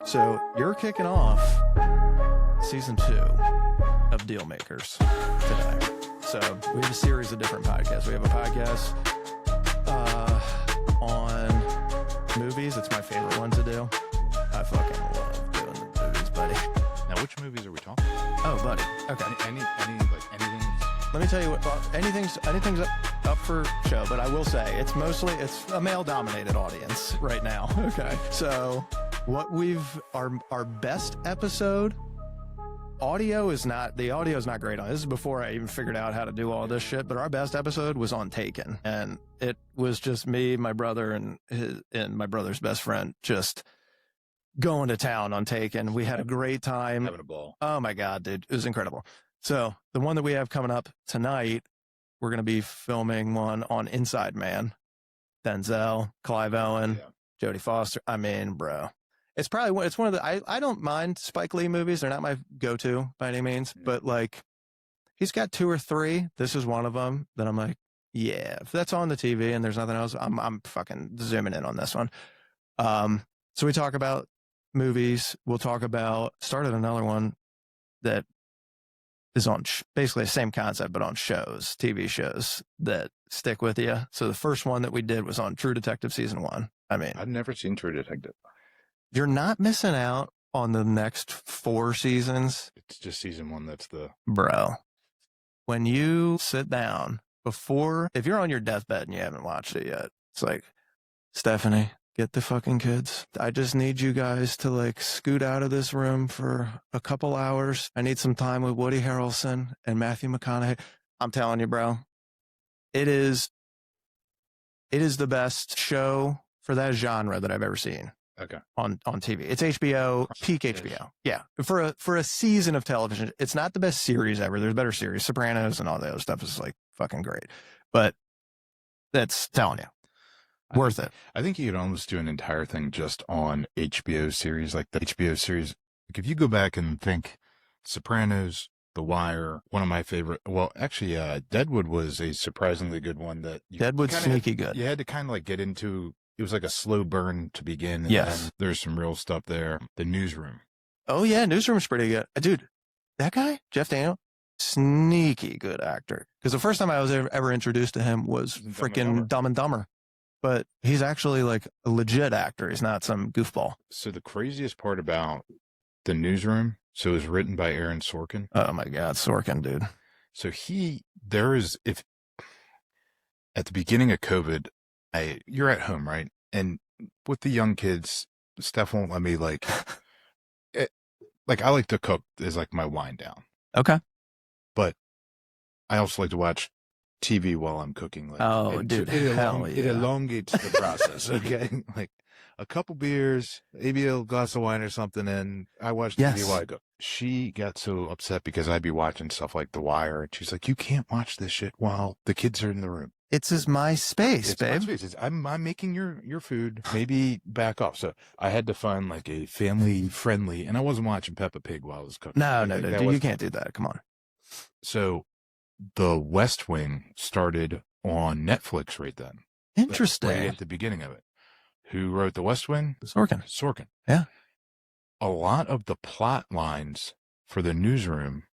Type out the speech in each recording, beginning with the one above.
So you're kicking off season 2 of Dealmakers today. So we have a series of different podcasts. We have a podcast on movies. It's my favorite one to do. I fucking love doing the movies, buddy. Now, which movies are we talking? Oh, buddy. Okay. Anything? Let me tell you what. Anything's up for show, but I will say it's a male-dominated audience right now. Okay. So what our best episode. The audio is not great on. This is before I even figured out how to do all this shit. But our best episode was on Taken, and it was just me, my brother, and my brother's best friend just going to town on Taken. We had a great time, Having a ball. Oh my god, dude, it was incredible. So the one that we have coming up tonight, we're gonna be filming one on Inside Man, Denzel, Clive Owen, Jodie Foster. I mean, bro. It's one of the, I don't mind Spike Lee movies. They're not my go-to by any means, but like he's got 2 or 3. This is one of them that I'm like, yeah, if that's on the TV and there's nothing else, I'm fucking zooming in on this one. So we talk about movies. We'll talk about, started another one that is on basically the same concept, but on shows, TV shows that stick with you. So the first one that we did was on True Detective season 1. I mean, I've never seen True Detective. You're not missing out on the next 4 seasons. It's just season 1 that's the... Bro, when you sit down if you're on your deathbed and you haven't watched it yet, it's like, Stephanie, get the fucking kids. I just need you guys to like scoot out of this room for a couple hours. I need some time with Woody Harrelson and Matthew McConaughey. I'm telling you, bro, it is the best show for that genre that I've ever seen. Okay. On TV. It's HBO, peak HBO. Yeah. For a season of television. It's not the best series ever. There's better series. Sopranos and all the other stuff is like fucking great. But that's telling you. Worth it. I think you could almost do an entire thing just on HBO series, like the HBO series. Like if you go back and think Sopranos, The Wire, one of my favorite, well, actually, Deadwood was a surprisingly good one that Deadwood's sneaky good. You had to kind of like get into. It was like a slow burn to begin. And yes. There's some real stuff there. The Newsroom. Oh, yeah. Newsroom's pretty good. Dude, that guy, Jeff Daniel, sneaky good actor. Because the first time I was ever introduced to him was freaking Dumb and Dumber. But he's actually like a legit actor. He's not some goofball. So the craziest part about The Newsroom, so it was written by Aaron Sorkin. Oh, my God. Sorkin, dude. So if at the beginning of COVID, you're at home, right? And with the young kids, Steph won't let me like I like to cook is like my wind down. Okay. But I also like to watch TV while I'm cooking. Like, dude, it elongates the process. Okay. Like a couple beers, maybe a glass of wine or something. And I watch TV while I cook. She got so upset because I'd be watching stuff like The Wire. And she's like, you can't watch this shit while the kids are in the room. It's my space, babe. My space. I'm making your food. Maybe back off. So I had to find like a family friendly, and I wasn't watching Peppa Pig while I was cooking. No, dude, you can't do that. Come on. So the West Wing started on Netflix right then. Interesting. Right at the beginning of it. Who wrote the West Wing? Sorkin. Yeah. A lot of the plot lines for the Newsroom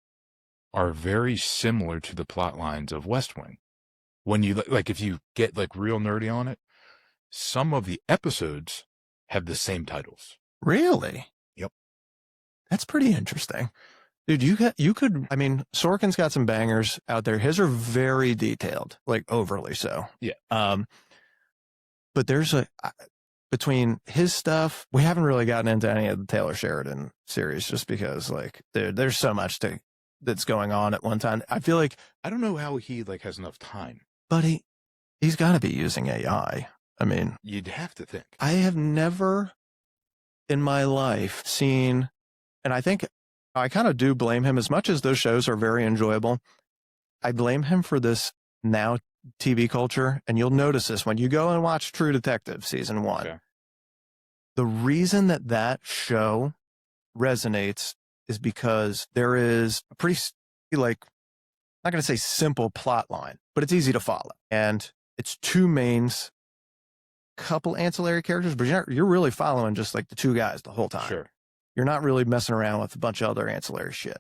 are very similar to the plot lines of West Wing. When you like, if you get like real nerdy on it, some of the episodes have the same titles. Really? Yep. That's pretty interesting. Dude, I mean, Sorkin's got some bangers out there. His are very detailed, like overly so. Yeah. But there's between his stuff, we haven't really gotten into any of the Taylor Sheridan series just because like there's so much that's going on at one time. I feel like, I don't know how he like has enough time. But he's got to be using AI. I mean, you'd have to think. I have never in my life seen, and I think I kind of do blame him as much as those shows are very enjoyable. I blame him for this now TV culture. And you'll notice this when you go and watch True Detective season 1. Okay. The reason that show resonates is because there is a pretty like, not going to say simple plot line, but it's easy to follow. And it's 2 mains, couple ancillary characters, but you're really following just like the 2 guys the whole time. Sure. you're not really messing around with a bunch of other ancillary shit.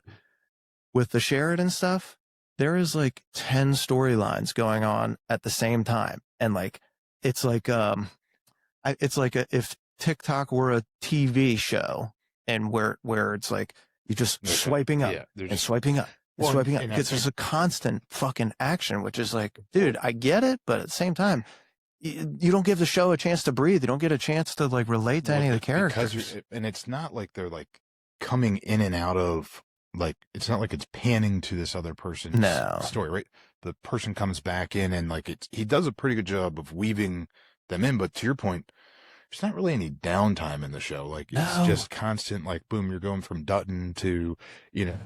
With the Sheridan stuff, there is like 10 storylines going on at the same time. And like, it's like, if TikTok were a TV show and where it's like, you're just swiping up and swiping up and swiping up. Because there's a constant fucking action, which is like, dude, I get it. But at the same time, you don't give the show a chance to breathe. You don't get a chance to like relate to any of the characters. And it's not like they're like coming in and out of, like, it's not like it's panning to this other person's story, right? The person comes back in and like he does a pretty good job of weaving them in. But to your point, there's not really any downtime in the show. Like it's just constant, like, boom, you're going from Dutton to,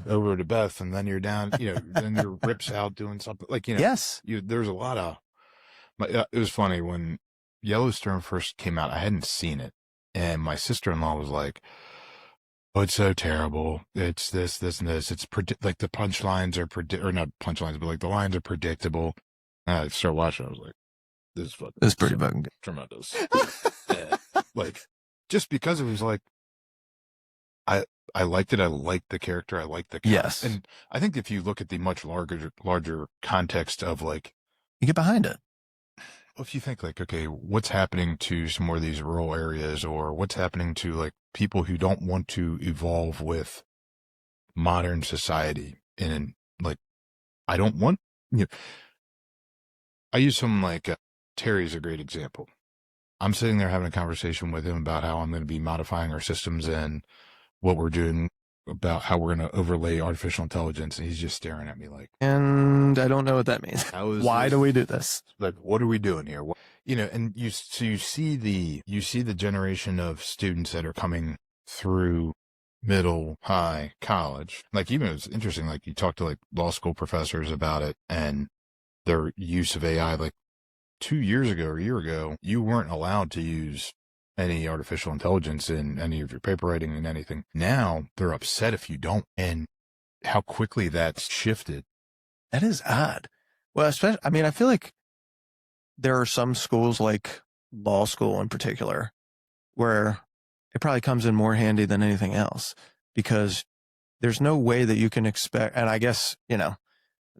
over to Beth, and then you're down, then you're Rips out doing something like, yes, there's a lot of, it was funny when Yellowstone first came out, I hadn't seen it. And my sister-in-law was like, oh, it's so terrible. It's this, and this. It's like the punchlines are or not punchlines, but like the lines are predictable. And I started watching. I was like, this is pretty fucking good. Tremendous. Like, just because it was like, I liked it. I liked the character. I liked the cast. Yes. And I think if you look at the much larger context of like, you get behind it. If you think like, okay, what's happening to some more of these rural areas, or what's happening to like people who don't want to evolve with modern society, and like, I don't want, I use someone like Terry's a great example. I'm sitting there having a conversation with him about how I'm going to be modifying our systems and what we're doing about how we're going to overlay artificial intelligence. And he's just staring at me like, and I don't know what that means. Why do we do this? Like, what are we doing here? And you see the generation of students that are coming through middle, high, college. Like, even it's interesting, like you talk to like law school professors about it and their use of AI. Like 2 years ago or a year ago, you weren't allowed to use any artificial intelligence in any of your paper writing and anything. Now they're upset if you don't, and how quickly that's shifted. That is odd. Well, especially, I mean, I feel like there are some schools, like law school in particular, where it probably comes in more handy than anything else, because there's no way that you can expect, and I guess,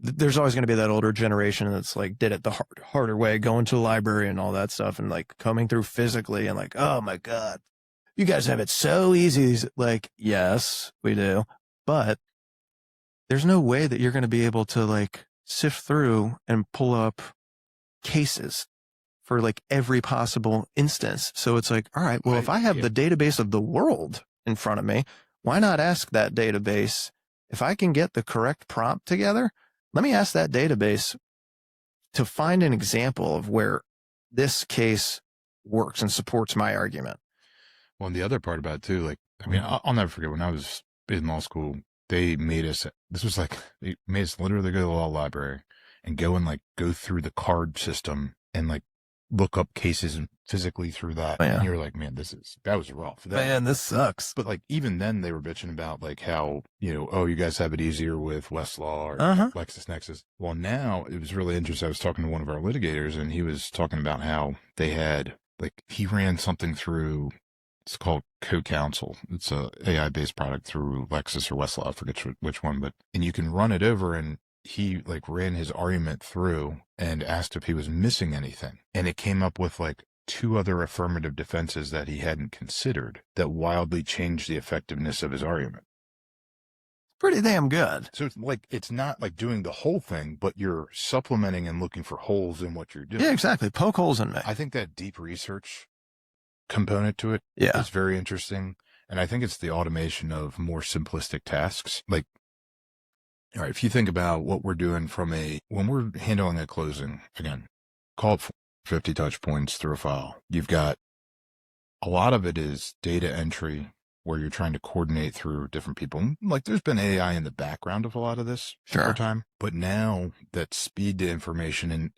there's always going to be that older generation that's like did it the harder way, going to the library and all that stuff, and like coming through physically and like, oh my God, you guys have it so easy. Like, yes, we do. But there's no way that you're going to be able to like sift through and pull up cases for like every possible instance. So it's like, all right, well, if I have the database of the world in front of me, why not ask that database, if I can get the correct prompt together, let me ask that database to find an example of where this case works and supports my argument. Well, and the other part about it too, like, I mean, I'll never forget when I was in law school, they made us literally go to the law library and go through the card system and like look up cases and physically through that. Oh, yeah. And you're like, man, that was rough. Man, this sucks. But like, even then they were bitching about like how, oh, you guys have it easier with Westlaw or LexisNexis. Well, now it was really interesting. I was talking to one of our litigators and he was talking about how they had, like, he ran something through, it's called Co-Counsel. It's a AI-based product through Lexis or Westlaw. I forget which one, and you can run it over, and he like ran his argument through and asked if he was missing anything. And it came up with like 2 other affirmative defenses that he hadn't considered that wildly changed the effectiveness of his argument. Pretty damn good. So it's not like doing the whole thing, but you're supplementing and looking for holes in what you're doing. Yeah, exactly. Poke holes in me. I think that deep research component to it is very interesting. And I think it's the automation of more simplistic tasks. Like, all right, if you think about what we're doing when we're handling a closing, again, call it 50 touch points through a file. You've got a lot of it is data entry where you're trying to coordinate through different people. Like, there's been AI in the background of a lot of this over time, but now that speed to information, and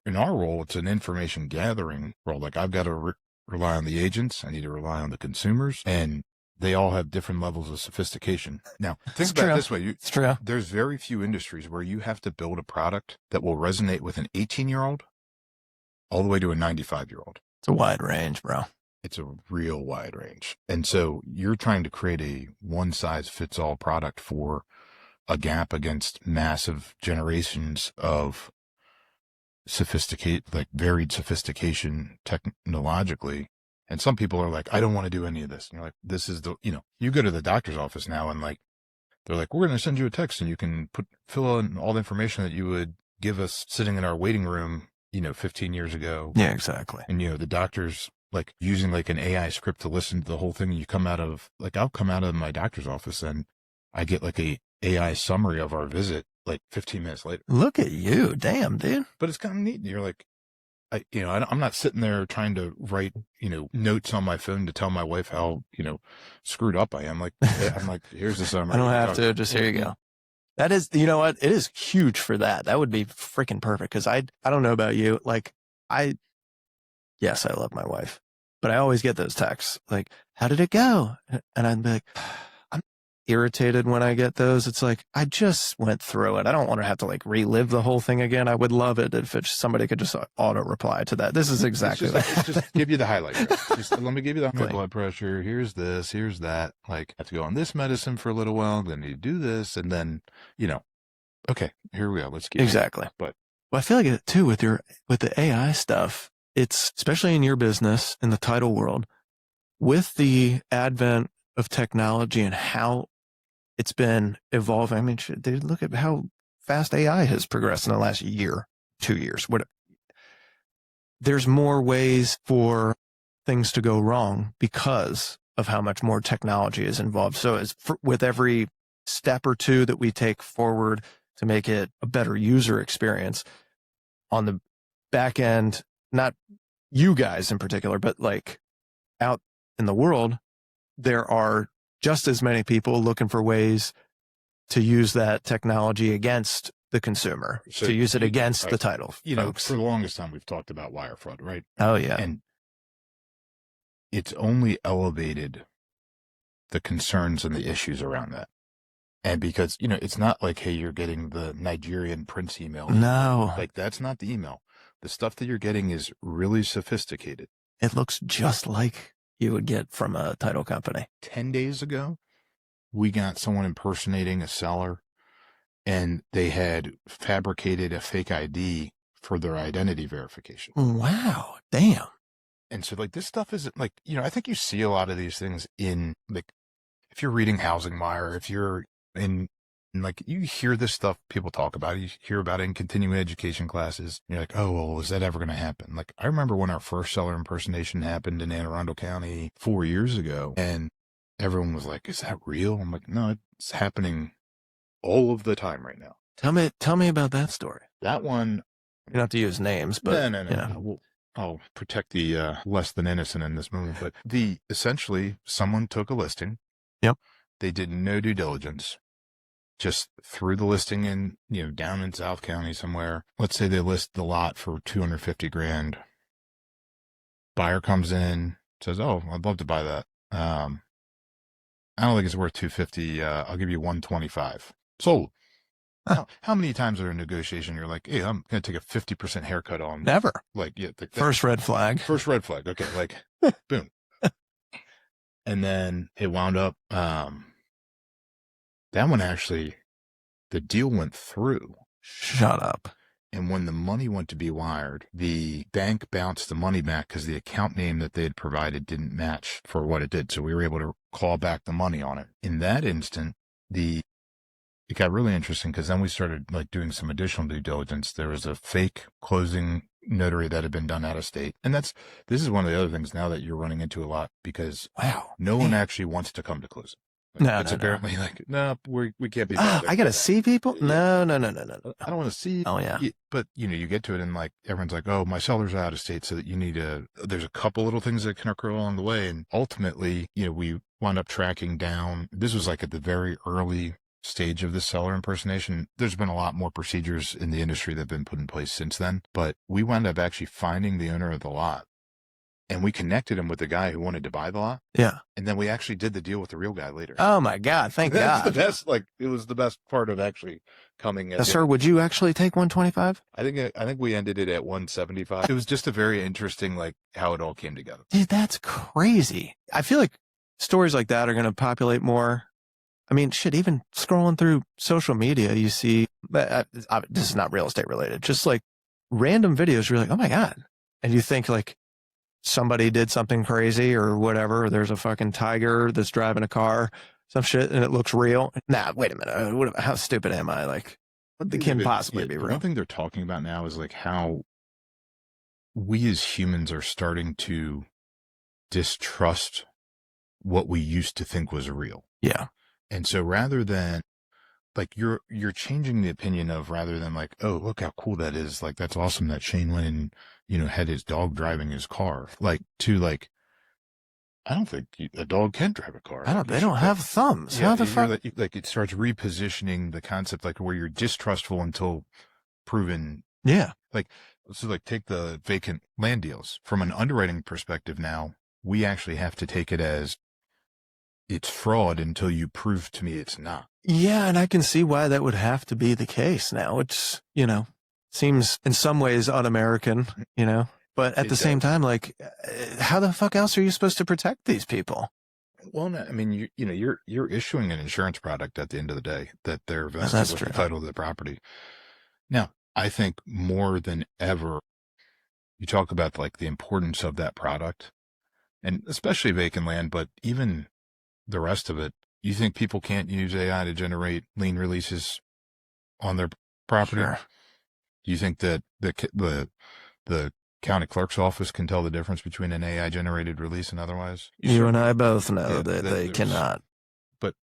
in our role, it's an information gathering role. Like, I've got to rely on the agents. I need to rely on the consumers, and they all have different levels of sophistication. Now, think about it this way. It's true. There's very few industries where you have to build a product that will resonate with an 18-year-old all the way to a 95-year-old. It's a wide range, bro. it's a real wide range. And so you're trying to create a one size fits all product for a gap against massive generations of varied sophistication technologically. And some people are like, I don't want to do any of this. And you're like, this is you go to the doctor's office now and like, they're like, we're going to send you a text and you can fill in all the information that you would give us sitting in our waiting room, 15 years ago. Yeah, exactly. And, the doctor's like using like an AI script to listen to the whole thing. I'll come out of my doctor's office and I get like a AI summary of our visit like 15 minutes later. Look at you. Damn, dude. But it's kind of neat. You're like, I'm not sitting there trying to write, notes on my phone to tell my wife how, screwed up I am. Like, I'm like, here's the summary. I don't have to. Just here you go. That is, you know what? It is huge for that. That would be freaking perfect. Cause I don't know about you. Like yes, I love my wife, but I always get those texts like, how did it go? And I'd be like, I'm irritated when I get those. It's like, I just went through it. I don't want to have to like relive the whole thing again. I would love it if somebody could just auto reply to that. This is exactly that. It's just give you the highlight. Right? Let me give you the high blood pressure. Here's this, here's that. Like, I have to go on this medicine for a little while. Then you do this. And then, okay, here we go. Let's keep exactly. But I feel like it too with the AI stuff. It's especially in your business, in the title world, with the advent of technology and how it's been evolving. I mean, dude, look at how fast AI has progressed in the last year, 2 years. There's more ways for things to go wrong because of how much more technology is involved. So with every step or two that we take forward to make it a better user experience on the back end, not you guys in particular, but like out in the world, there are just as many people looking for ways to use that technology against the consumer, to use it against the title folks. For the longest time, we've talked about wire fraud, right? Oh, yeah. And it's only elevated the concerns and the issues around that. And because, it's not like, hey, you're getting the Nigerian prince email. No. Like, that's not the email. The stuff that you're getting is really sophisticated. It looks just like you would get from a title company. 10 days ago, we got someone impersonating a seller, and they had fabricated a fake ID for their identity verification. Wow. Damn. And so, like, this stuff isn't like, I think you see a lot of these things in, like, if you're reading Housing Wire, if you're in, like, you hear this stuff people talk about it, you hear about it in continuing education classes. And you're like, oh, well, is that ever going to happen? Like, I remember when our first seller impersonation happened in Anne Arundel County 4 years ago, and everyone was like, is that real? I'm like, no, it's happening all of the time right now. Tell me about that story. That one. You don't have to use names, but no. I'll protect the less than innocent in this moment. But essentially, someone took a listing. Yep. They did no due diligence. Just threw the listing in, down in South County somewhere. Let's say they list the lot for $250,000. Buyer comes in, says, "Oh, I'd love to buy that. I don't think it's worth $250. I'll give you $125. Sold." How many times are in negotiation you're like, hey, I'm going to take a 50% haircut on? Never. Like, yeah. First red flag. First red flag. Okay. Like, boom. And then it wound up, that one actually, the deal went through. Shut up. And when the money went to be wired, the bank bounced the money back because the account name that they had provided didn't match for what it did. So we were able to claw back the money on it. In that instant, it got really interesting because then we started like doing some additional due diligence. There was a fake closing notary that had been done out of state. And this is one of the other things now that you're running into a lot because no one actually wants to come to closing. Like, it's apparently like, no, we can't be. I got to see people. No. I don't want to see. Oh yeah. But you get to it and like, everyone's like, oh, my seller's out of state. So that there's a couple little things that can occur along the way. And ultimately, we wound up tracking down. This was like at the very early stage of the seller impersonation. There's been a lot more procedures in the industry that have been put in place since then, but we wound up actually finding the owner of the lot and we connected him with the guy who wanted to buy the lot. Yeah. And then we actually did the deal with the real guy later. Oh my God. Thank That's God. the best. Like, it was the best part of actually coming. Sir, would you actually take 125? I think we ended it at 175. It was just a very interesting, like, how it all came together. Dude, that's crazy. I feel like stories like that are going to populate more. I mean, shit, even scrolling through social media, you see, this is not real estate related, just like random videos. You're like, oh my God. And you think like somebody did something crazy or whatever. Or there's a fucking tiger that's driving a car, some shit, and it looks real. Nah, wait a minute. How stupid am I? Like, it can possibly be real. One thing they're talking about now is like how we as humans are starting to distrust what we used to think was real. Yeah. And so rather than like you're changing the opinion of, rather than like, oh, look how cool that is. Like, that's awesome that Shane went and, had his dog driving his car. Like, to like, I don't think a dog can drive a car. They don't have thumbs. Yeah, How the fuck? Like it starts repositioning the concept, like where you're distrustful until proven. Yeah. Like, so like take the vacant land deals from an underwriting perspective. Now we actually have to take it as it's fraud until you prove to me it's not. Yeah. And I can see why that would have to be the case now. It's, seems in some ways un-American, but at the same time, like, how the fuck else are you supposed to protect these people? Well, I mean, you're issuing an insurance product at the end of the day that they're vested with the title to the property. Now, I think more than ever, you talk about like the importance of that product, and especially vacant land, but even the rest of it. You think people can't use AI to generate lien releases on their property? Sure. You think that the county clerk's office can tell the difference between an AI generated release and otherwise? You and I both know that they cannot. But,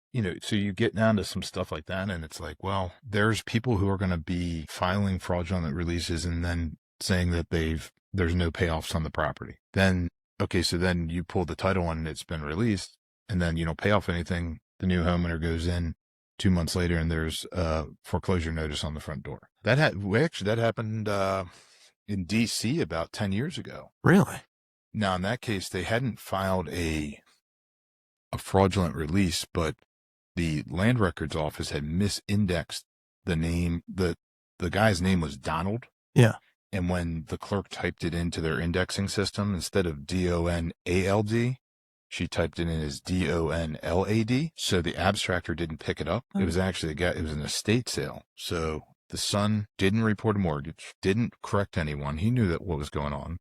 so you get down to some stuff like that, and it's like, well, there's people who are going to be filing fraudulent releases and then saying that there's no payoffs on the property. Then, okay, so then you pull the title on and it's been released, and then you don't pay off anything. The new homeowner goes in 2 months later and there's a foreclosure notice on the front door. That happened in DC about 10 years ago. Really? Now, in that case, they hadn't filed a fraudulent release, but the land records office had misindexed the name. The guy's name was Donald. Yeah. And when the clerk typed it into their indexing system, instead of DONALD, she typed it in as DONLAD. So the abstractor didn't pick it up. It was actually it was an estate sale. So the son didn't report a mortgage, didn't correct anyone. He knew that what was going on,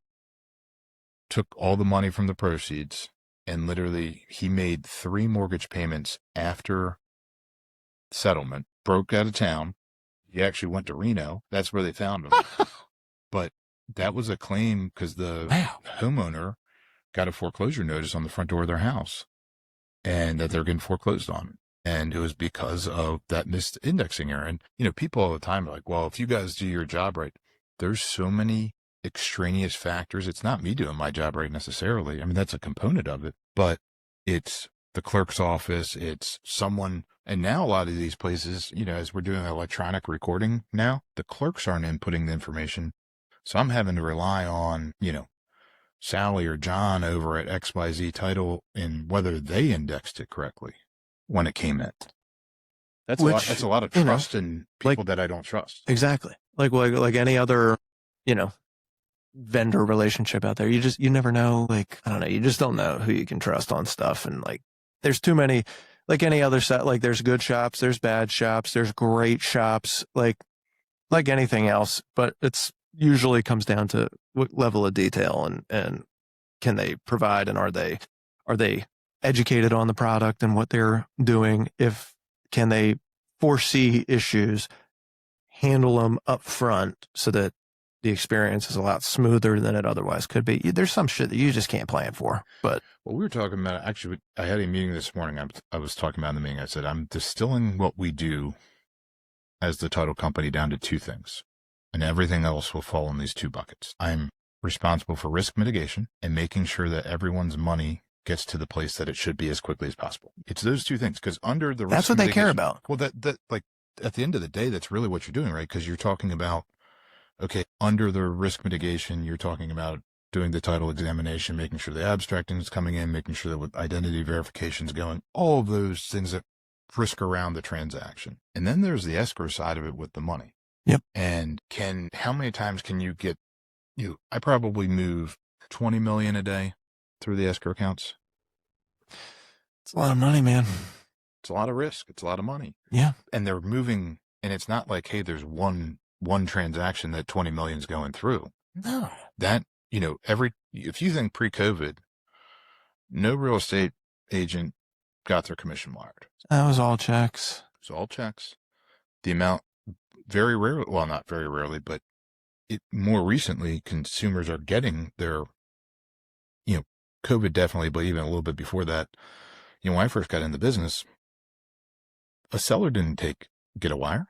took all the money from the proceeds, and literally he made 3 mortgage payments after settlement, broke out of town. He actually went to Reno. That's where they found him. But that was a claim because the homeowner got a foreclosure notice on the front door of their house and that they're getting foreclosed on. And it was because of that misindexing error. And, people all the time are like, well, if you guys do your job right, there's so many extraneous factors. It's not me doing my job right necessarily. I mean, that's a component of it, but it's the clerk's office. It's someone. And now a lot of these places, as we're doing electronic recording now, the clerks aren't inputting the information. So I'm having to rely on, Sally or John over at XYZ Title and whether they indexed it correctly when it came in. That's a lot of trust in people that I don't trust. Exactly. Like any other, vendor relationship out there. You never know. Like, I don't know. You just don't know who you can trust on stuff. And like, there's too many, like any other set, like there's good shops, there's bad shops, there's great shops, like anything else, but it's usually comes down to what level of detail and can they provide, and are they educated on the product and what they're doing? Can they foresee issues, handle them up front so that the experience is a lot smoother than it otherwise could be. There's some shit that you just can't plan for. But well, we were talking about, actually, I had a meeting this morning. I was talking about in the meeting. I said, I'm distilling what we do as the title company down to 2 things, and everything else will fall in these 2 buckets. I'm responsible for risk mitigation and making sure that everyone's money gets to the place that it should be as quickly as possible. It's those 2 things, because under the risk that's what they care about. Well, that like at the end of the day, that's really what you're doing, right? Because you're talking about, okay, under the risk mitigation, you're talking about doing the title examination, making sure the abstracting is coming in, making sure that identity verification is going, all of those things that frisk around the transaction. And then there's the escrow side of it with the money. Yep. And how many times can you get, I probably move 20 million a day through the escrow accounts. It's a lot of money, man. It's a lot of risk. It's a lot of money. Yeah. And they're moving, and it's not like, hey, there's one transaction that 20 million is going through. No. That, if you think pre-COVID, no real estate agent got their commission wired. That was all checks. It was all checks. The amount, very rarely, well, not very rarely, but more recently, consumers are getting their, COVID definitely, but even a little bit before that, when I first got into business, a seller didn't get a wire.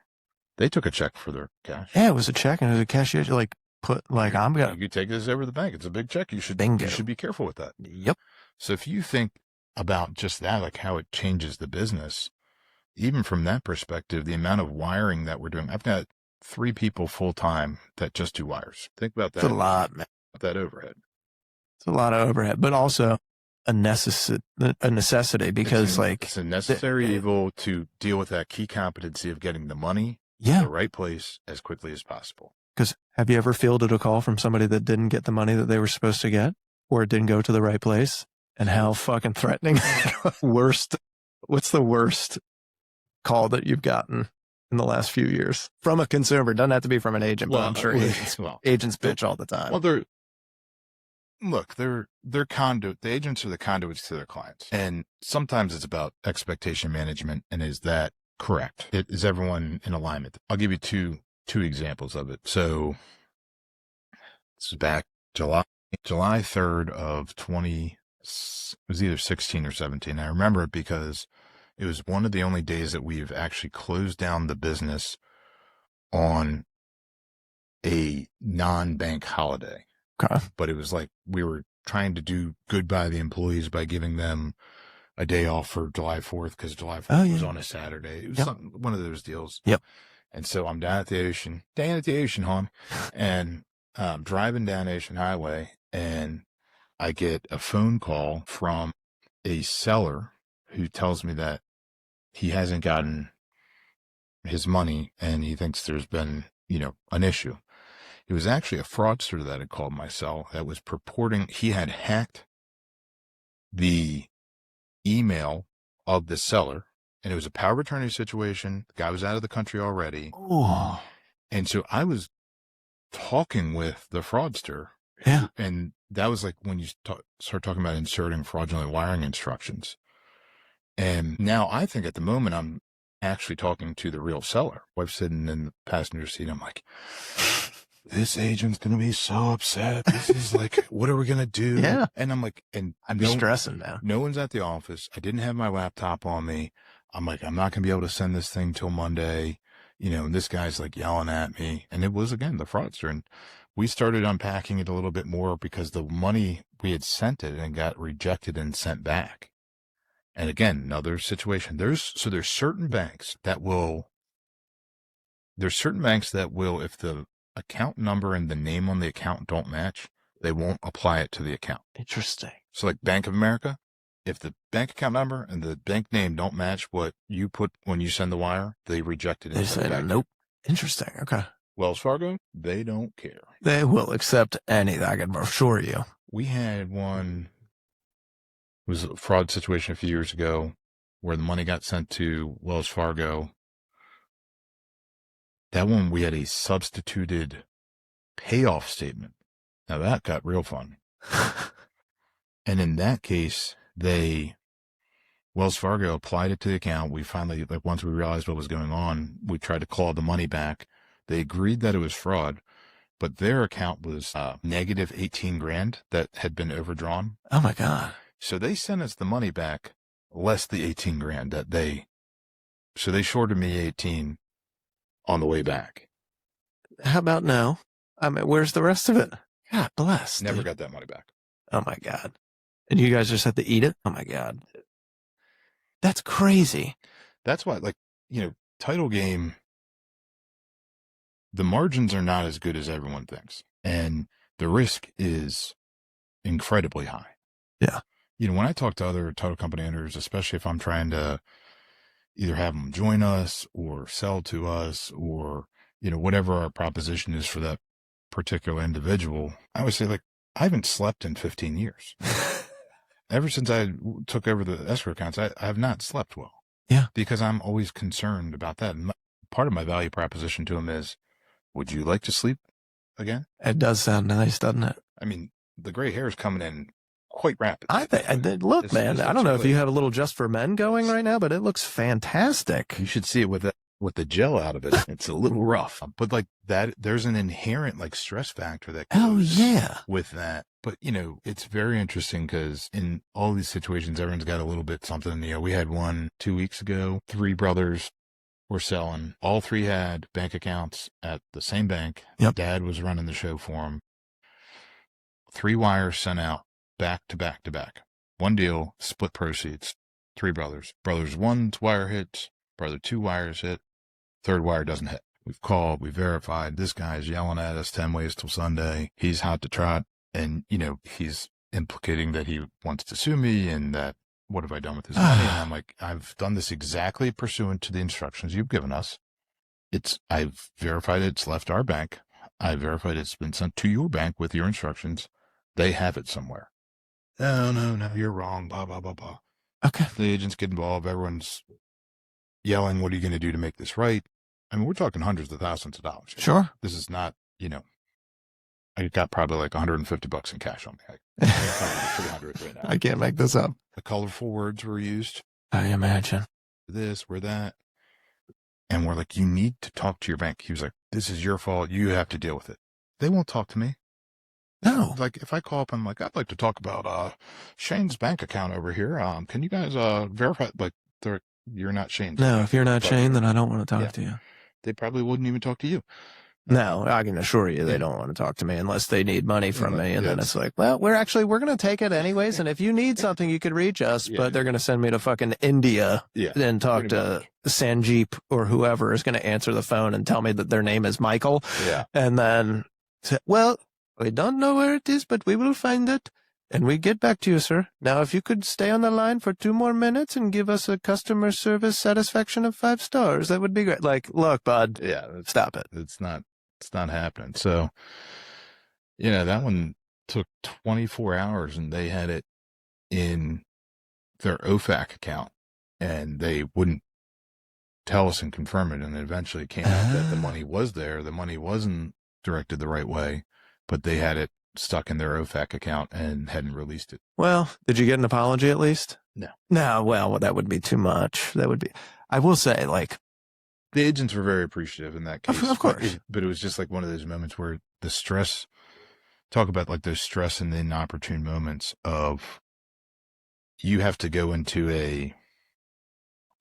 They took a check for their cash. Yeah, it was a check, and it was a cashier you take this over to the bank. It's a big check. You should be careful with that. Yep. So if you think about just that, like how it changes the business, even from that perspective, the amount of wiring that we're doing. I've got 3 people full time that just do wires. Think about that. It's a lot, man. That overhead. It's a lot of overhead, but also a necessity because it's a necessary evil to deal with that key competency of getting the money in the right place as quickly as possible. Because have you ever fielded a call from somebody that didn't get the money that they were supposed to get, or it didn't go to the right place? And how fucking threatening. What's the worst call that you've gotten in the last few years from a consumer? Doesn't have to be from an agent, but I'm sure agents bitch all the time. Well, they're conduit. The agents are the conduits to their clients. And sometimes it's about expectation management. And is that correct? Is everyone in alignment? I'll give you two examples of it. So this is back July 3rd of 20, it was either 16 or 17. I remember it because it was one of the only days that we've actually closed down the business on a non-bank holiday. Okay. But it was like we were trying to do good by the employees by giving them a day off for July 4th because July 4th was on a Saturday. It was one of those deals. Yep. And so I'm down at the ocean, hon, and driving down Ocean Highway, and I get a phone call from a seller who tells me that he hasn't gotten his money and he thinks there's been, an issue. It was actually a fraudster that had called my cell that was purporting he had hacked the email of the seller, and it was a power of attorney situation. The guy was out of the country already. Oh. And so I was talking with the fraudster. Yeah. And that was like when you start talking about inserting fraudulent wiring instructions. And now I think at the moment I'm actually talking to the real seller. Wife's sitting in the passenger seat. I'm like, this agent's going to be so upset. This is like, what are we going to do? Yeah. And I'm like, and I'd be stressing now. No one's at the office. I didn't have my laptop on me. I'm like, I'm not going to be able to send this thing till Monday. And this guy's like yelling at me. And it was, again, the fraudster. And we started unpacking it a little bit more because the money, we had sent it and got rejected and sent back. And again, another situation. There's certain banks that will, if the account number and the name on the account don't match, they won't apply it to the account. Interesting. So like Bank of America, if the bank account number and the bank name don't match what you put when you send the wire, they reject it. They say, nope. Interesting. Okay. Wells Fargo, they don't care. They will accept anything, I can assure you. We had one, it was a fraud situation a few years ago where the money got sent to Wells Fargo. That one, we had a substituted payoff statement. Now that got real fun. And in that case, Wells Fargo applied it to the account. We finally, once we realized what was going on, we tried to claw the money back. They agreed that it was fraud, but their account was negative 18 grand that had been overdrawn. Oh my God. So they sent us the money back less the 18 grand so they shorted me 18 on the way back. How about now? I mean, where's the rest of it? God bless. Never got that money back. Oh my God. And you guys just had to eat it? Oh my God. That's crazy. That's why, title game, the margins are not as good as everyone thinks. And the risk is incredibly high. Yeah. You know, when I talk to other title company owners, especially if I'm trying to either have them join us or sell to us or, you know, whatever our proposition is for that particular individual, I would say, like, I haven't slept in 15 years. Ever since I took over the escrow accounts, I have not slept well. Yeah. Because I'm always concerned about that. And part of my value proposition to them is, would you like to sleep again? It does sound nice, doesn't it? I mean, the gray hair is coming in quite rapidly. I think, look, man, I don't know if you have a little Just for Men going right now, but it looks fantastic. You should see it with the gel out of it. It's a little rough, but like that, there's an inherent like stress factor that goes with that. But you know, it's very interesting because in all these situations, everyone's got a little bit something. You know, we had one 2 weeks ago, 3 brothers were selling. All 3 had bank accounts at the same bank. Yep. Dad was running the show for them. 3 wires sent out back to back to back. One deal, split proceeds. 3 brothers. Brothers 1's wire hits. Brother 2 wires hit. 3rd wire doesn't hit. We've called, we verified. This guy's yelling at us 10 ways till Sunday. He's hot to trot. And, you know, he's implicating that he wants to sue me and that what have I done with his money? And I'm like, I've done this exactly pursuant to the instructions you've given us. I've verified it's left our bank. I verified it's been sent to your bank with your instructions. They have it somewhere. No, you're wrong. Blah, blah, blah, blah. Okay. The agents get involved. Everyone's yelling, what are you going to do to make this right? I mean, we're talking hundreds of thousands of dollars. Sure. This is not, you know, I got probably like $150 in cash on me. I probably 300 right now. I can't make this up. The colorful words were used. I imagine. This, we're that. And we're like, you need to talk to your bank. He was like, this is your fault. You have to deal with it. They won't talk to me. No. Like if I call up, I'm like, I'd like to talk about Shane's bank account over here. Can you guys verify? Like, you're not Shane. No, if you're not Shane, then I don't want to talk to you. They probably wouldn't even talk to you. No, I can assure you they don't want to talk to me unless they need money from me. And then it's like, well, we're going to take it anyways. And if you need something, you could reach us, but they're going to send me to fucking India and talk to Sanjeep or whoever is going to answer the phone and tell me that their name is Michael. Yeah. And then say, well, we don't know where it is, but we will find it. And we get back to you, sir. Now, if you could stay on the line for 2 more minutes and give us a customer service satisfaction of 5 stars, that would be great. Like, look, bud. Yeah. Stop it. It's not happening. So, you know, that one took 24 hours and they had it in their OFAC account and they wouldn't tell us and confirm it. And eventually it came out that the money was there. The money wasn't directed the right way, but they had it stuck in their OFAC account and hadn't released it. Well, did you get an apology at least? No. No, well, that would be too much. I will say, like, the agents were very appreciative in that case. Of course. But it was just like one of those moments where the stress, talk about like those stress and the inopportune moments of you have to go into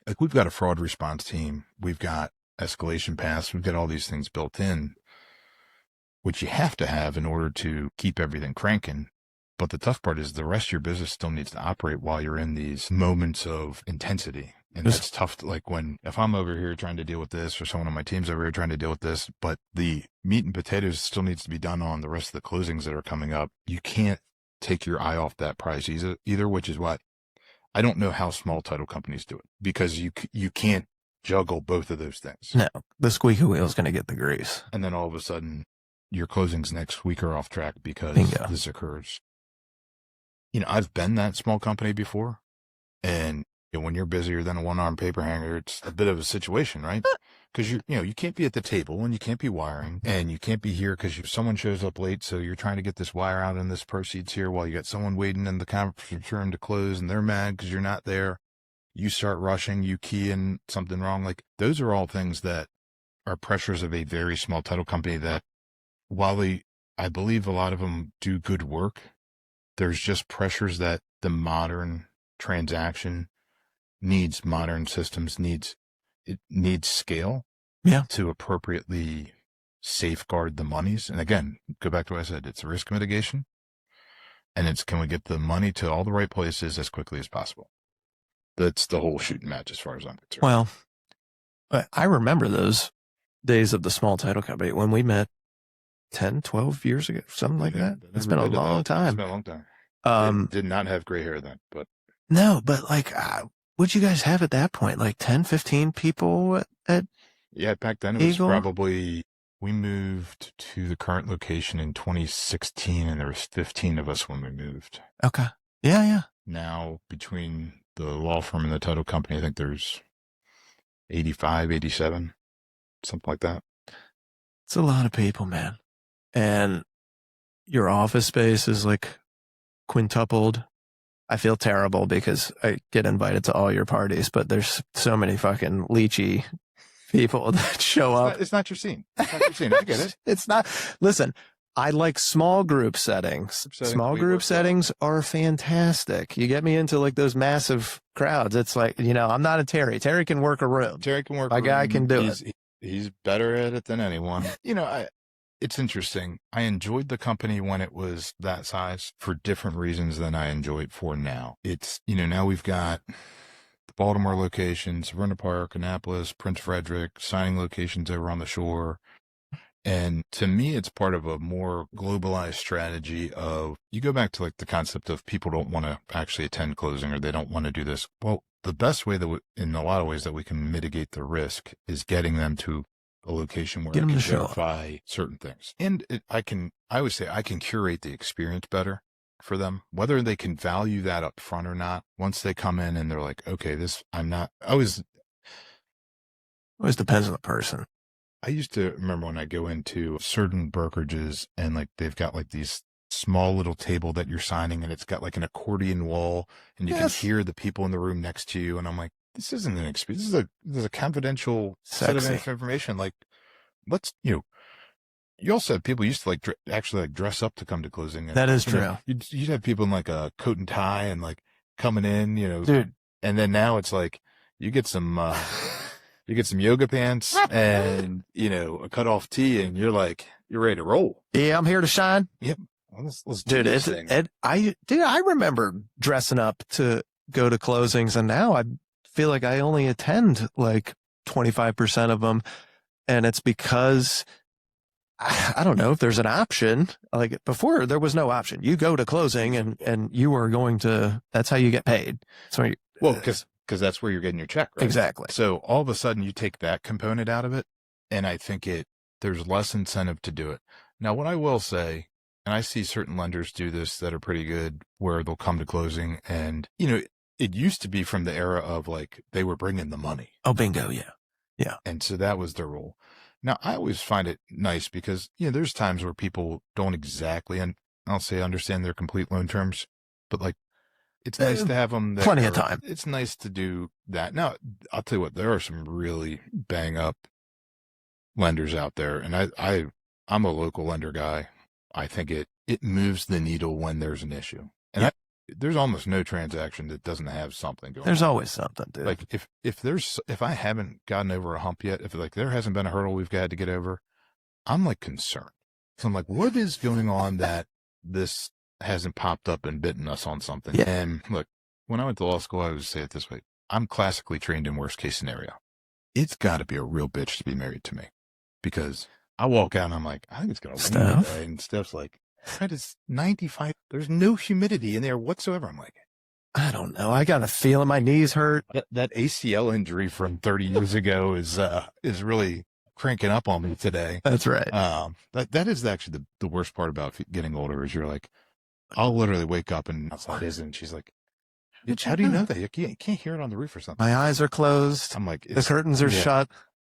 like we've got a fraud response team. We've got escalation paths. We've got all these things built in, which you have to have in order to keep everything cranking. But the tough part is the rest of your business still needs to operate while you're in these moments of intensity. And that's tough. Like if I'm over here trying to deal with this or someone on my team's over here trying to deal with this, but the meat and potatoes still needs to be done on the rest of the closings that are coming up. You can't take your eye off that prize either, which is what I don't know how small title companies do it because you can't juggle both of those things. No, the squeaky wheel is going to get the grease. And then all of a sudden your closings next week are off track because this occurs. You know, I've been that small company before and when you're busier than a one-arm paper hanger, it's a bit of a situation, right? Because you can't be at the table and you can't be wiring and you can't be here because someone shows up late. So you're trying to get this wire out and this proceeds here while you got someone waiting in the conference room to close and they're mad because you're not there. You start rushing, you key in something wrong. Like those are all things that are pressures of a very small title company that while I believe a lot of them do good work, there's just pressures that the modern transaction needs modern systems, it needs scale to appropriately safeguard the monies. And again, go back to what I said, it's risk mitigation and can we get the money to all the right places as quickly as possible? That's the whole shooting match as far as I'm concerned. Well, I remember those days of the small title company when we met 10, 12 years ago, something like that. It's been a long time. It's been a long time. Did not have gray hair then, but no, but like, what'd you guys have at that point? Like 10, 15 people at yeah, back then it Eagle? was probably, we moved to the current location in 2016 and there was 15 of us when we moved. Okay. Yeah, yeah. Now between the law firm and the title company, I think there's 85, 87, something like that. It's a lot of people, man. And your office space is like quintupled. I feel terrible because I get invited to all your parties, but there's so many fucking leechy people that show up. It's not your scene. It's not your scene. I get it. It's not. Listen, I like small group settings. Small group settings are fantastic. You get me into like those massive crowds. It's like, I'm not a Terry. Terry can work a room. Terry can work a room. My guy can do it. He's better at it than anyone. It's interesting. I enjoyed the company when it was that size for different reasons than I enjoy it for now. It's, now we've got the Baltimore locations, Severna Park, Annapolis, Prince Frederick, signing locations over on the shore. And to me, it's part of a more globalized strategy of, you go back to like the concept of people don't want to actually attend closing or they don't want to do this. Well, the best way that in a lot of ways that we can mitigate the risk is getting them to a location where I can verify certain things. And I would say I can curate the experience better for them, whether they can value that up front or not. Once they come in and they're like, okay, always depends on the person. I used to remember when I go into certain brokerages and like they've got like these small little table that you're signing and it's got like an accordion wall and you can hear the people in the room next to you. And I'm like, this isn't an experience. This is a confidential set of information. Like, let's, you also have people used to like actually like dress up to come to closing. That is true. You'd have people in like a coat and tie and like coming in, dude. And then now it's like you get some yoga pants and, a cutoff tee and you're ready to roll. Yeah, I'm here to shine. Yep. Well, let's do this thing. I remember dressing up to go to closings and now I feel like I only attend like 25% of them. And it's because I don't know if there's an option. Like before there was no option. You go to closing and you are going to, that's how you get paid. So because that's where you're getting your check, right? Exactly. So all of a sudden you take that component out of it. And I think there's less incentive to do it. Now, what I will say, and I see certain lenders do this that are pretty good where they'll come to closing and, it used to be from the era of like, they were bringing the money. Oh, bingo. Yeah. Yeah. And so that was their role. Now I always find it nice because, there's times where people don't exactly, and I'll say understand their complete loan terms, but like, it's nice to have them there. Plenty of time. It's nice to do that. Now, I'll tell you what, there are some really bang up lenders out there. And I'm a local lender guy. I think it moves the needle when there's an issue. And there's almost no transaction that doesn't have something going on. There's always something, dude. Like if I haven't gotten over a hump yet, if like there hasn't been a hurdle we've had to get over, I'm like concerned. So I'm like, what is going on that this hasn't popped up and bitten us on something? Yeah. And look, when I went to law school, I would say it this way. I'm classically trained in worst case scenario. It's got to be a real bitch to be married to me because I walk out and I'm like, I think it's going to rain today. And Steph's like, it's 95. There's no humidity in there whatsoever. I'm like, I don't know. I got a feeling my knees hurt. That ACL injury from 30 years ago is really cranking up on me today. That's right. That is actually the worst part about getting older is you're like, I'll literally wake up and outside is, and she's like, how do you know that? You can't hear it on the roof or something. My eyes are closed. I'm like, the curtains are shut.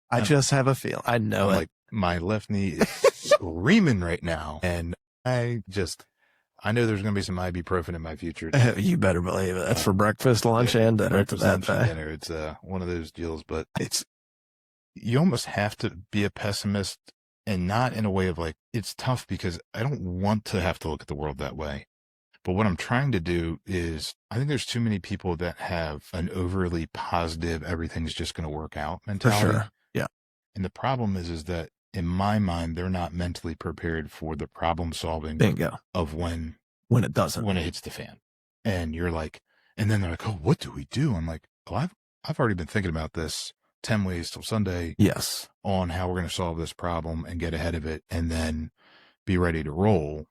I just have a feel. I know it. Like my left knee is screaming right now. And I know there's going to be some ibuprofen in my future. You better believe it. That's for breakfast, lunch, and dinner. Breakfast, lunch, and dinner. It's one of those deals, but you almost have to be a pessimist and not in a way of like, it's tough because I don't want to have to look at the world that way. But what I'm trying to do is I think there's too many people that have an overly positive, everything's just going to work out mentality. For sure. Yeah. And the problem is that in my mind, they're not mentally prepared for the problem solving of when it doesn't, when it hits the fan. And you're like, and then they're like, oh, what do we do? I'm like, oh, I've already been thinking about this 10 ways till Sunday. Yes. On how we're going to solve this problem and get ahead of it and then be ready to roll.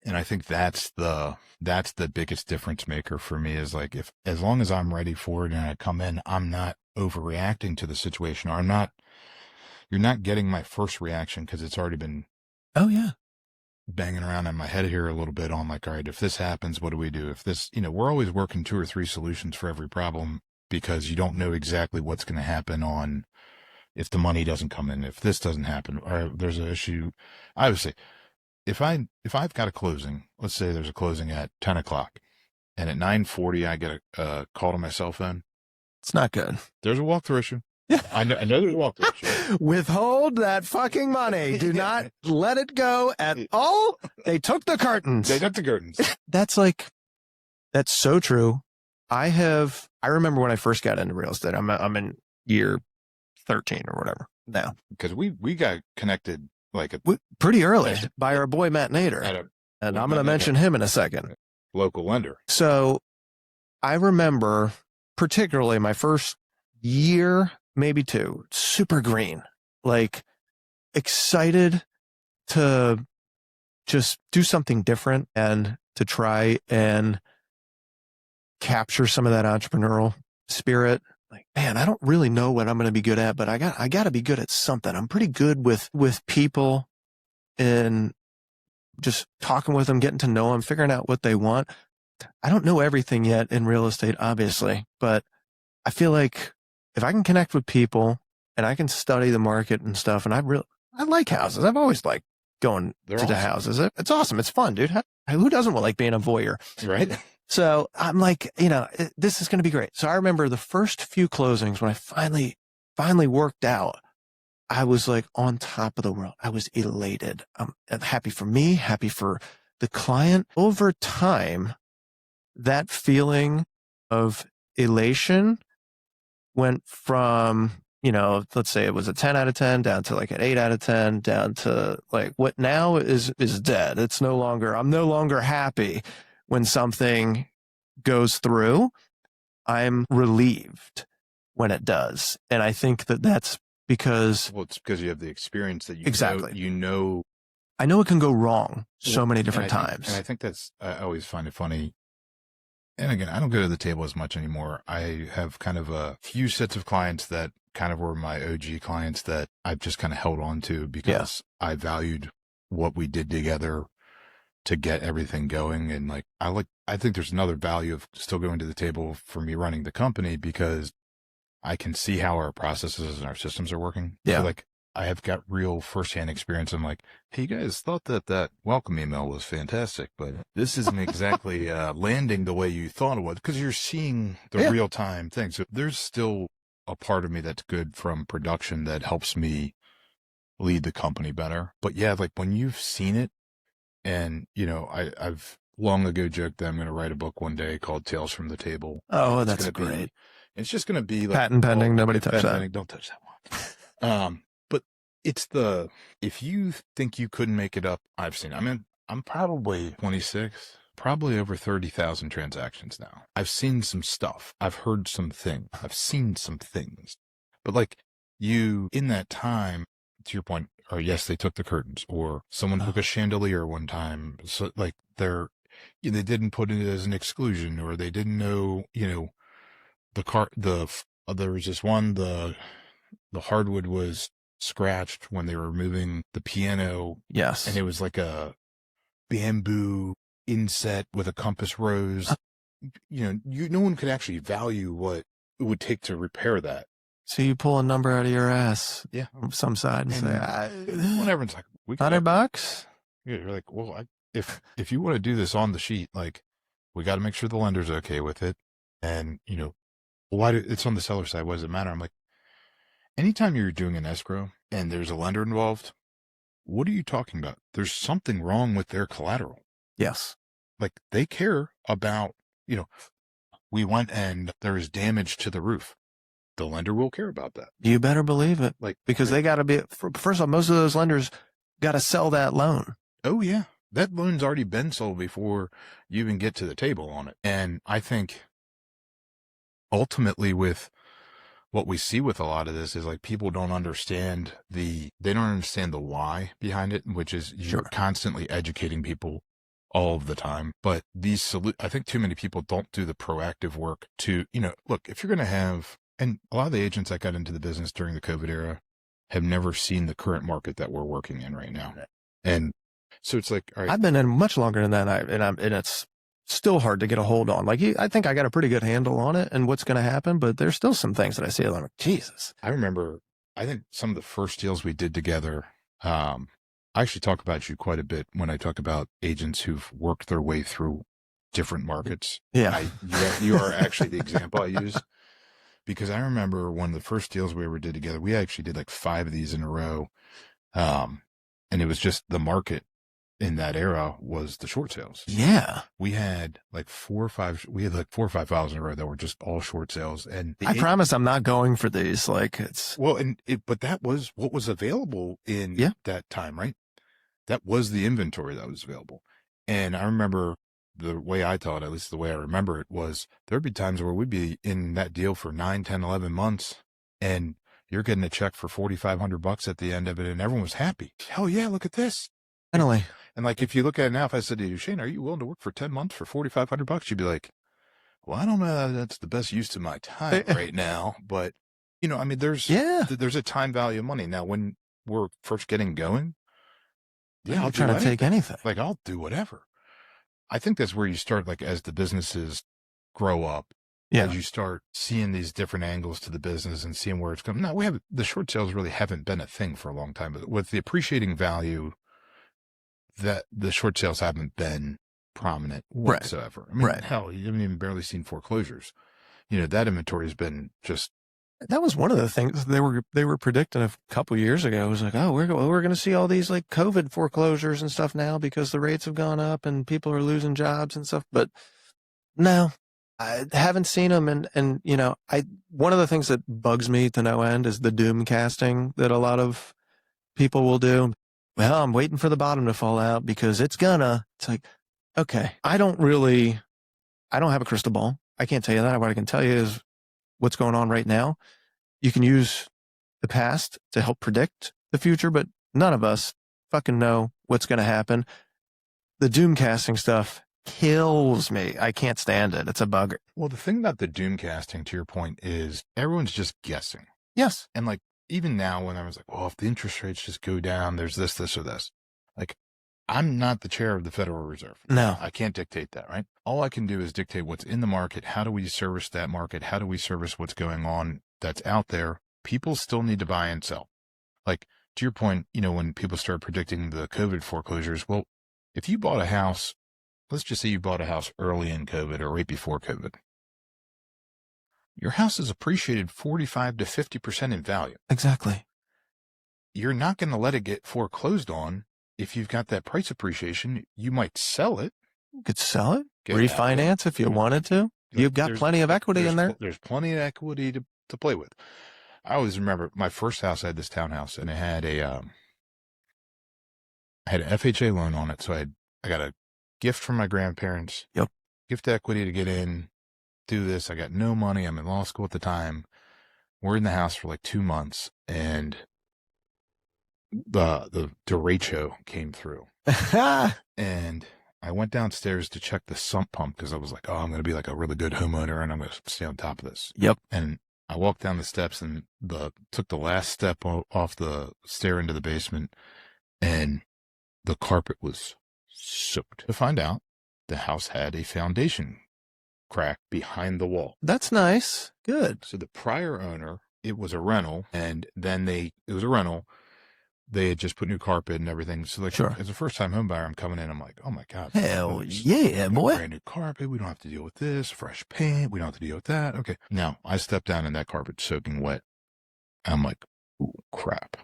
And I think that's the biggest difference maker for me is like, if, as long as I'm ready for it and I come in, I'm not overreacting to the situation, or you're not getting my first reaction because it's already been Oh yeah. banging around in my head here a little bit on like, all right, if this happens, what do we do? If this, we're always working 2 or 3 solutions for every problem, because you don't know exactly what's going to happen on, if the money doesn't come in, if this doesn't happen, or there's an issue. I would say, if I've got a closing, let's say there's a closing at 10 o'clock, and at 9:40 I get a call to my cell phone. It's not good. There's a walkthrough issue. I know there's a walkthrough issue. Withhold that fucking money. Do not let it go at all. They took the curtains. They took the curtains. That's so true. I remember when I first got into real estate. I'm in year 13 or whatever now. Because we got connected like pretty early by our boy Matt Nader, and I'm going to mention him in a second. Local lender. So I remember particularly my first year, maybe 2, super green, like excited to just do something different and to try and capture some of that entrepreneurial spirit. Like, man, I don't really know what I'm going to be good at, but I got to be good at something. I'm pretty good with people and just talking with them, getting to know them, figuring out what they want. I don't know everything yet in real estate, obviously, but I feel like if I can connect with people and I can study the market and stuff, and I like houses. I've always liked going to the houses. It's awesome. It's fun, dude. Who doesn't like being a voyeur? Right. So I'm like, this is going to be great. So I remember the first few closings when I finally worked out, I was like on top of the world. I was elated. I'm happy for me, happy for the client. Over time, that feeling of elation went from, let's say it was a 10 out of 10 down to like an 8 out of 10, down to like what now is dead. I'm no longer happy when something goes through. I'm relieved when it does. And I think that's because... Well, it's because you have the experience that exactly. I know it can go wrong so many different times. And I think I always find it funny. And again, I don't go to the table as much anymore. I have kind of a few sets of clients that kind of were my OG clients that I've just kind of held on to because I valued what we did together to get everything going. And like, I think there's another value of still going to the table for me running the company because I can see how our processes and our systems are working. Yeah. So like, I have got real firsthand experience. I'm like, hey, you guys thought that welcome email was fantastic, but this isn't exactly landing the way you thought it was, because you're seeing the real time thing. So there's still a part of me that's good from production that helps me lead the company better. But yeah, like when you've seen it, and I've long ago joked that I'm going to write a book one day called Tales from the Table. Oh, that's great. It's just going to be like patent pending. Nobody touch that. Pending, don't touch that one. But it's if you think you couldn't make it up, I've seen. I'm probably 26, probably over 30,000 transactions now. I've seen some stuff. I've heard some things. I've seen some things. But like in that time, to your point, or yes, they took the curtains, or someone took a chandelier one time. So like they didn't put it as an exclusion, or they didn't know, there was this one, the hardwood was scratched when they were moving the piano. Yes. And it was like a bamboo inset with a compass rose. No one could actually value what it would take to repair that. So you pull a number out of your ass, from some side, and say, everyone's like, $100. Yeah, you're like, well, if you want to do this on the sheet, like, we got to make sure the lender's okay with it, and it's on the seller side. What does it matter? I'm like, anytime you're doing an escrow and there's a lender involved, what are you talking about? There's something wrong with their collateral. Yes, like they care about. We went and there is damage to the roof. The lender will care about that. You better believe it. Because they got to be, first of all, most of those lenders got to sell that loan. Oh yeah. That loan's already been sold before you even get to the table on it. And I think ultimately with what we see with a lot of this is like people don't understand the why behind it, which is you're constantly educating people all of the time, but I think too many people don't do the proactive work to, look, if you're going to have, and a lot of the agents that got into the business during the COVID era have never seen the current market that we're working in right now. And so it's like, all right. I've been in much longer than that. And it's still hard to get a hold on. Like, I think I got a pretty good handle on it and what's going to happen, but there's still some things that I see. I'm like, Jesus. I remember, I think some of the first deals we did together, I actually talk about you quite a bit when I talk about agents who've worked their way through different markets. Yeah. You are actually the example I use, because I remember one of the first deals we ever did together, we actually did like 5 of these in a row. And it was just the market in that era was the short sales. Yeah. We had like 4 or 5 files in a row that were just all short sales. And I promise I'm not going for these. Like, but that was what was available in that time, right? That was the inventory that was available. And I remember the way I taught, at least the way I remember it, was there'd be times where we'd be in that deal for 9, 10, 11 months and you're getting a check for $4,500 at the end of it. And everyone was happy. Hell yeah. Look at this. Finally. And like, if you look at it now, if I said to you, Shane, are you willing to work for 10 months for $4,500? You'd be like, well, I don't know. That's the best use of my time right now. But I mean, there's a time value of money. Now, when we're first getting going, I'll try to take anything. Like, I'll do whatever. I think that's where you start, like, as the businesses grow up, as you start seeing these different angles to the business and seeing where it's going. Now, the short sales really haven't been a thing for a long time, but with the appreciating value, that the short sales haven't been prominent whatsoever. I mean, hell, you haven't even barely seen foreclosures. That inventory has been just. That was one of the things they were predicting a couple of years ago. It was like, oh, we're going to see all these like COVID foreclosures and stuff now because the rates have gone up and people are losing jobs and stuff. But no, I haven't seen them. And one of the things that bugs me to no end is the doom casting that a lot of people will do. Well, I'm waiting for the bottom to fall out because it's like, okay, I don't have a crystal ball. I can't tell you that. What I can tell you is what's going on right now. You can use the past to help predict the future, but none of us fucking know what's going to happen. The doom casting stuff kills me. I can't stand it. It's a bugger. Well, the thing about the doom casting, to your point, is everyone's just guessing. Yes. And like, even now when I was like, well, if the interest rates just go down, there's this, or this. Like, I'm not the chair of the Federal Reserve. No. I can't dictate that, right? All I can do is dictate what's in the market. How do we service that market? How do we service what's going on that's out there? People still need to buy and sell. Like, to your point, when people start predicting the COVID foreclosures, well, if you bought a house, let's just say you bought a house early in COVID or right before COVID, your house is appreciated 45 to 50% in value. Exactly. You're not going to let it get foreclosed on. If you've got that price appreciation, you might sell it. You could sell it, refinance if you wanted to. You've got plenty of equity in there. There's plenty of equity to play with. I always remember my first house. I had this townhouse, and it had an FHA loan on it. So I got a gift from my grandparents. Yep. Gift equity to get in, do this. I got no money. I'm in law school at the time. We're in the house for like 2 months, and the derecho came through. And I went downstairs to check the sump pump because I was like, oh, I'm going to be like a really good homeowner and I'm going to stay on top of this. Yep. And I walked down the steps and took the last step off the stair into the basement, and the carpet was soaked. To find out, the house had a foundation crack behind the wall. That's nice. Good. So the prior owner, it was a rental, and then it was a rental. They had just put new carpet and everything. So like, as a first-time home buyer, I'm coming in. I'm like, oh my God. Hell yeah, boy. Brand new carpet. We don't have to deal with this. Fresh paint. We don't have to deal with that. Okay. Now I stepped down in that carpet soaking wet. I'm like, ooh, crap.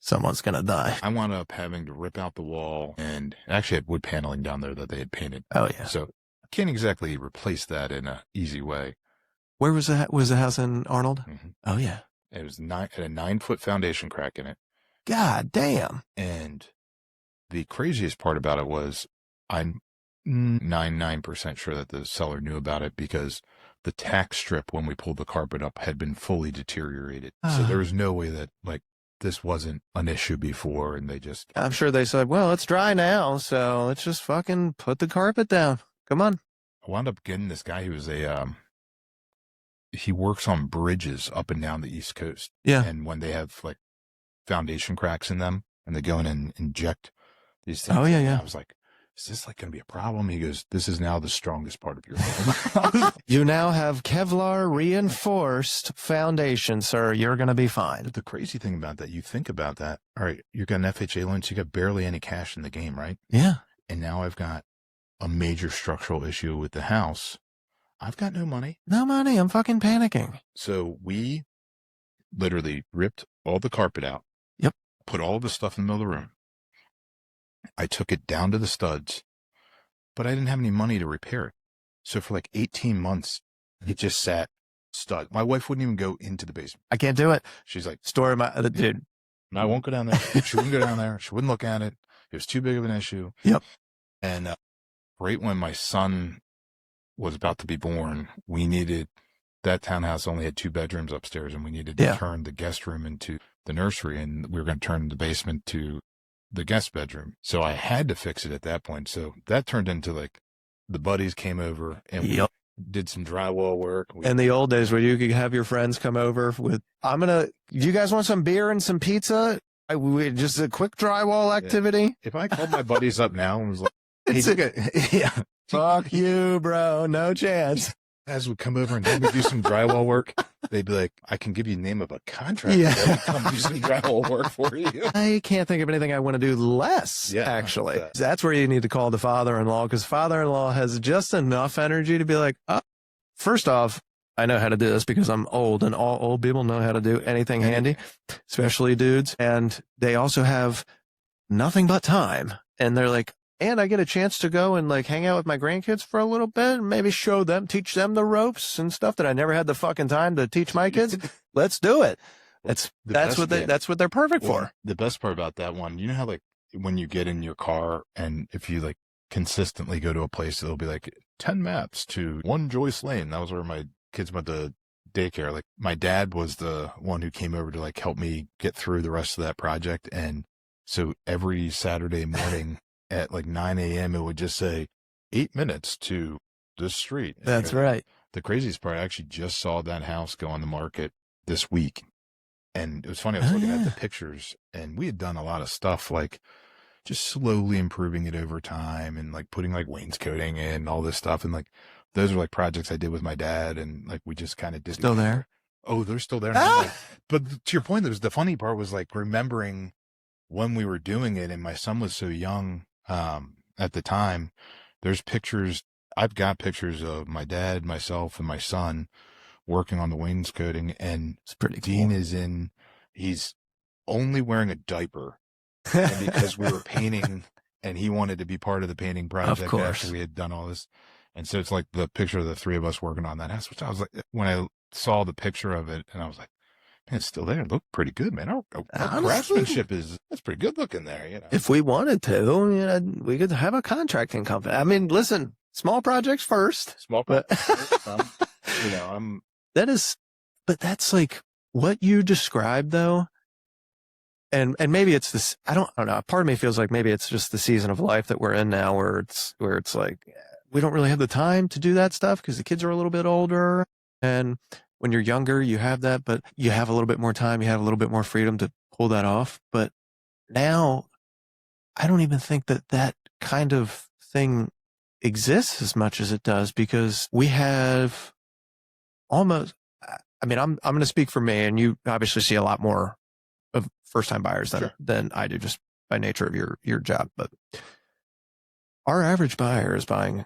Someone's going to die. I wound up having to rip out the wall, and actually had wood paneling down there that they had painted. Oh yeah. So I can't exactly replace that in an easy way. Where was the house in Arnold? Mm-hmm. Oh yeah. It was had a 9-foot foundation crack in it. God damn. And the craziest part about it was I'm 99% sure that the seller knew about it because the tack strip when we pulled the carpet up had been fully deteriorated. So there was no way that like this wasn't an issue before, and they just. I'm sure they said, well, it's dry now, so let's just fucking put the carpet down. Come on. I wound up getting this guy who was he works on bridges up and down the East Coast. Yeah. And when they have like foundation cracks in them and they go in and inject these things. Oh, yeah, yeah. I was like, is this like going to be a problem? He goes, this is now the strongest part of your home. You now have Kevlar reinforced foundation, sir. You're going to be fine. But the crazy thing about that, you think about that. All right, you got an FHA loan, so you got barely any cash in the game, right? Yeah. And now I've got a major structural issue with the house. I've got no money. No money. I'm fucking panicking. So we literally ripped all the carpet out. Yep. Put all the stuff in the middle of the room. I took it down to the studs, but I didn't have any money to repair it. So for like 18 months, it just sat stud. My wife wouldn't even go into the basement. I can't do it. She's like, Story of my, dude. no, I won't go down there. She wouldn't go down there. She wouldn't look at it. It was too big of an issue. Yep. And right when my son was about to be born, we needed, that townhouse only had 2 bedrooms upstairs, and we needed to turn the guest room into the nursery, and we were going to turn the basement to the guest bedroom. So I had to fix it at that point. So that turned into like the buddies came over and we did some drywall work. In the old days where you could have your friends come over with, do you guys want some beer and some pizza? Just a quick drywall activity. If I called my buddies up now and was like, hey, yeah, fuck you, bro. No chance. Guys would come over and help me do some drywall work. They'd be like, I can give you the name of a contractor that would come do some drywall work for you. I can't think of anything I want to do less, Yeah, actually. That's where you need to call the father-in-law, because father-in-law has just enough energy to be like, first off, I know how to do this because I'm old, and all old people know how to do anything handy, especially dudes. And they also have nothing but time. And they're like, and I get a chance to go and like hang out with my grandkids for a little bit and maybe show them, teach them the ropes and stuff that I never had the fucking time to teach my kids. Let's do it. That's what they're perfect for. The best part about that one, you know how like when you get in your car and if you like consistently go to a place, it'll be like 10 maps to 1 Joyce Lane. That was where my kids went to daycare. Like my dad was the one who came over to like help me get through the rest of that project. And so every Saturday morning at like 9 a.m., it would just say 8 minutes to this street. That's right. The craziest part, I actually just saw that house go on the market this week. And it was funny. I was looking at the pictures and we had done a lot of stuff, like just slowly improving it over time and like putting like wainscoting in and all this stuff. And like, those are like projects I did with my dad. And like, we just kind of did. Still there? Oh, they're still there. Like, but to your point, the funny part was like remembering when we were doing it and my son was so young. At the time, there's pictures. I've got pictures of my dad, myself, and my son working on the wainscoting, and it's pretty Dean cool. He's only wearing a diaper, and because we were painting, and he wanted to be part of the painting project after we had done all this, and so it's like the picture of the 3 of us working on that house, which I was like, when I saw the picture of it, and I was like, man, it's still there. It looked pretty good, man. Our craftsmanship that's pretty good looking there, you know. If we wanted to, we could have a contracting company. I mean, listen, small projects first. Small projects. You know, but that's like what you described though. And maybe it's this, I don't know. Part of me feels like maybe it's just the season of life that we're in now where it's like, we don't really have the time to do that stuff because the kids are a little bit older. And when you're younger, you have that, but you have a little bit more time. You have a little bit more freedom to pull that off. But now I don't even think that kind of thing exists as much as it does because we have almost, I mean, I'm going to speak for me, and you obviously see a lot more of first-time buyers than I do just by nature of your job. But our average buyer is buying,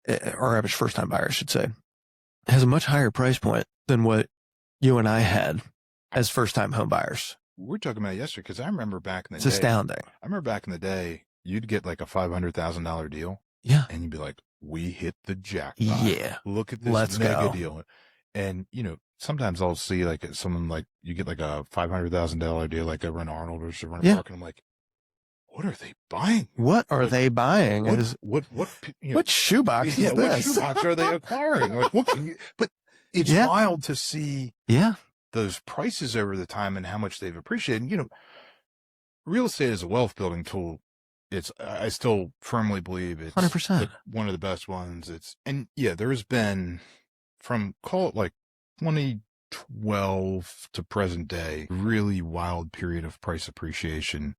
our average first-time buyer, I should say, has a much higher price point than what you and I had as first-time home buyers. We were talking about it yesterday because I remember back in the day. It's astounding. I remember back in the day, you'd get like a $500,000 deal. Yeah. And you'd be like, we hit the jackpot. Yeah. Look at this Let's mega go. deal. And, you know, sometimes I'll see like someone like, you get like a $500,000 deal, like over in Arnold or Savannah Park. And I'm like, what are they buying? What are they buying? What shoebox is this? What shoebox are they acquiring? Like, what can you, but it's wild to see. Yeah. those prices over the time and how much they've appreciated. You know, real estate is a wealth building tool. I still firmly believe it's 100%. one of the best ones. And yeah, there's been from call it like 2012 to present day, really wild period of price appreciation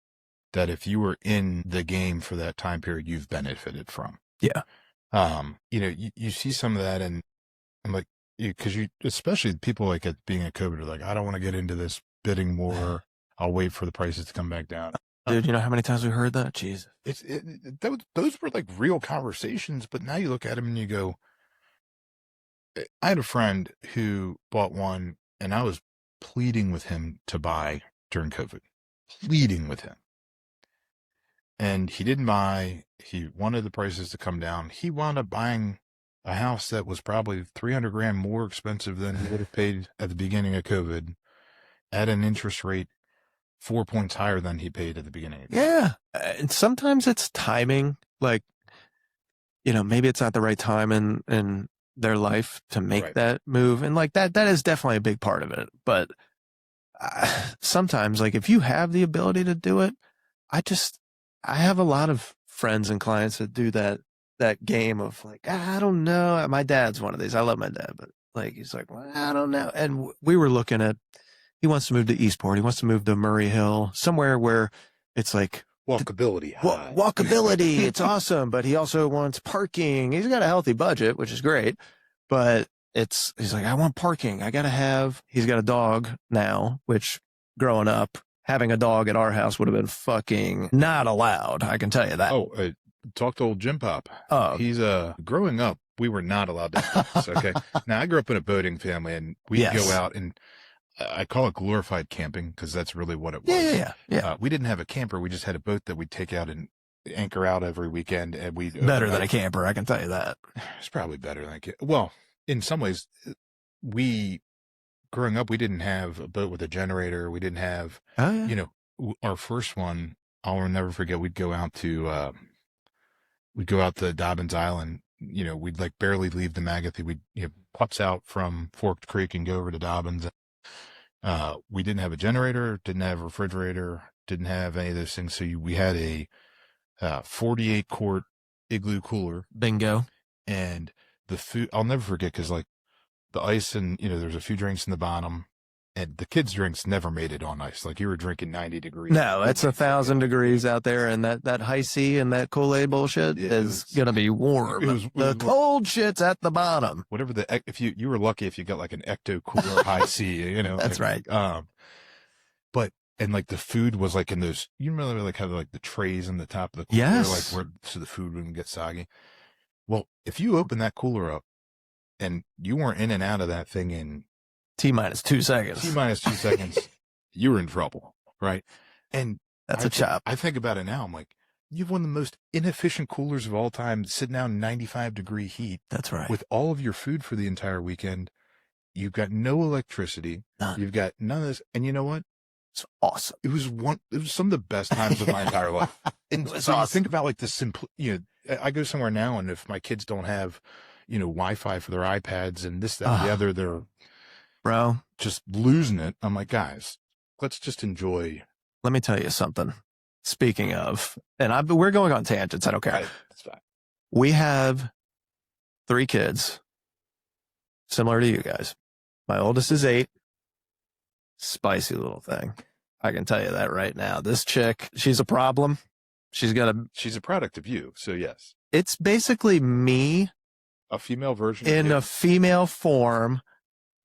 that if you were in the game for that time period, you've benefited from. Yeah. You know, you see some of that, and I'm like, because especially people like at being at COVID are like, I don't want to get into this bidding war. I'll wait for the prices to come back down. Dude, you know how many times we heard that? Jesus. Those were like real conversations, but now you look at them and you go, I had a friend who bought one, and I was pleading with him to buy during COVID, pleading with him. And he didn't buy. He wanted the prices to come down. He wound up buying a house that was probably $300,000 more expensive than he would have paid at the beginning of COVID, at an interest rate 4 points higher than he paid at the beginning of COVID. Yeah. And sometimes it's timing. Like, you know, maybe it's not the right time in their life to make that move. And like that is definitely a big part of it. But sometimes, like, if you have the ability to do it, I have a lot of friends and clients that do that game of like, I don't know. My dad's one of these. I love my dad, but like, he's like, well, I don't know. And we were looking at, he wants to move to Eastport. He wants to move to Murray Hill, somewhere where it's like walkability. Walkability. It's awesome. But he also wants parking. He's got a healthy budget, which is great. But he's like, I want parking. He's got a dog now, which growing up, having a dog at our house would have been fucking not allowed. I can tell you that. Oh, talk to old Jim Pop. Oh, he's growing up, we were not allowed to have this, okay? Now, I grew up in a boating family, and we'd go out, and I call it glorified camping because that's really what it was. Yeah. We didn't have a camper. We just had a boat that we'd take out and anchor out every weekend. And better than a camper, I can tell you that. It's probably better than a camper. Well, in some ways, growing up, we didn't have a boat with a generator. We didn't have, you know, our first one, I'll never forget, we'd go out to Dobbins Island. You know, we'd like barely leave the Magathie. We'd, you know, pups out from Forked Creek and go over to Dobbins. We didn't have a generator, didn't have a refrigerator, didn't have any of those things. So we had a 48 quart igloo cooler. Bingo. And the food, I'll never forget, because like the ice and, you know, there's a few drinks in the bottom, and the kids' drinks never made it on ice. Like you were drinking 90 degrees. No, it's 1,000 degrees out there, and that high C and that Kool-Aid bullshit is going to be warm. The cold shit's at the bottom. Whatever if you were lucky if you got like an Ecto Cooler high C, you know. That's right. And like the food was like in those, you remember like how like the trays on the top of the cooler, yes, like so the food wouldn't get soggy. Well, if you open that cooler up and you weren't in and out of that thing in T-minus 2 seconds. You were in trouble, right? And that's a chop. I think about it now. I'm like, you have one of the most inefficient coolers of all time, sitting out in 95-degree heat. That's right. With all of your food for the entire weekend. You've got no electricity. None. You've got none of this. And you know what? It's awesome. It was some of the best times of my entire life. And so awesome. You think about like the you know, I go somewhere now, and if my kids don't have, you know, Wi-Fi for their iPads and this, that, and the other, they're just losing it. I'm like, guys, let's just enjoy. Let me tell you something. Speaking of, and we're going on tangents. I don't care. That's fine. We have 3 kids, similar to you guys. My oldest is 8. Spicy little thing. I can tell you that right now. This chick, she's a problem. She's a product of you. So yes, it's basically me, a female version in a female form,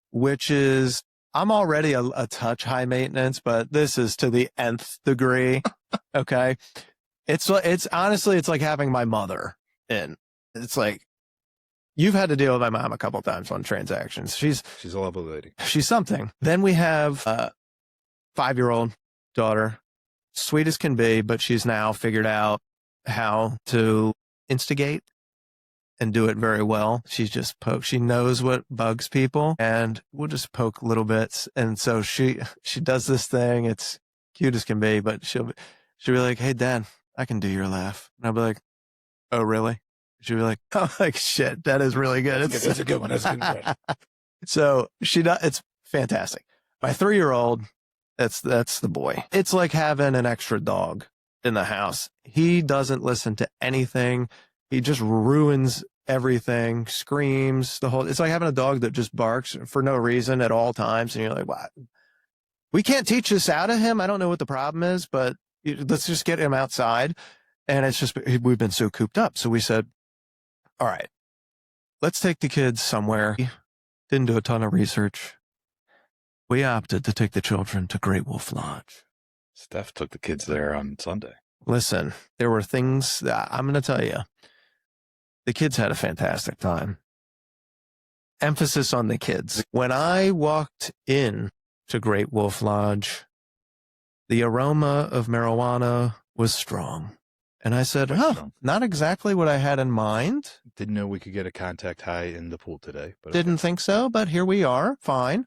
which is, I'm already a touch high maintenance, but this is to the nth degree. Okay. It's honestly, it's like having my mother in. It's like, you've had to deal with my mom a couple of times on transactions. She's a lovely lady. She's something. Then we have a 5-year-old daughter, sweet as can be, but she's now figured out how to instigate and do it very well. She's just she knows what bugs people, and we'll just poke little bits. And so she does this thing. It's cute as can be, but she'll be like, "Hey, Dad, I can do your laugh." And I'll be like, "Oh, really?" She'd be like, "Oh, like shit, that is really good. That's a good one. That's a good one." So it's fantastic. My 3-year-old, that's the boy. It's like having an extra dog in the house. He doesn't listen to anything. He just ruins everything, screams the whole. It's like having a dog that just barks for no reason at all times. And you're like, what? We can't teach this out of him. I don't know what the problem is, but let's just get him outside. And it's just, we've been so cooped up. So we said, all right, let's take the kids somewhere. Didn't do a ton of research. We opted to take the children to Great Wolf Lodge. Steph took the kids there on Sunday. Listen, there were things that I'm going to tell you. The kids had a fantastic time. Emphasis on the kids. When I walked in to Great Wolf Lodge, the aroma of marijuana was strong. And I said, not exactly what I had in mind. Didn't know we could get a contact high in the pool today. But Didn't think so, but here we are. Fine.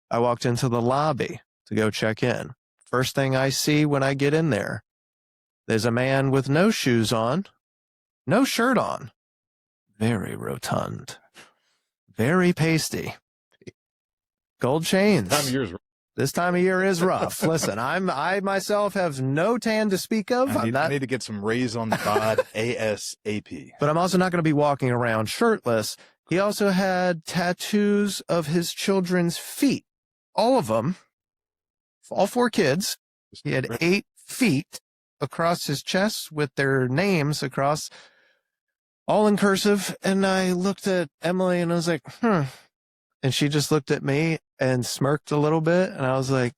I walked into the lobby to go check in. First thing I see when I get in there, there's a man with no shoes on, no shirt on, very rotund, very pasty, gold chains. This time of year is rough. Listen, I myself have no tan to speak of. I need to get some rays on the bod ASAP. But I'm also not going to be walking around shirtless. He also had tattoos of his children's feet. All of them, all 4 kids. He had 8 feet across his chest with their names across, all in cursive. And I looked at Emily and I was like, And she just looked at me and smirked a little bit. And I was like,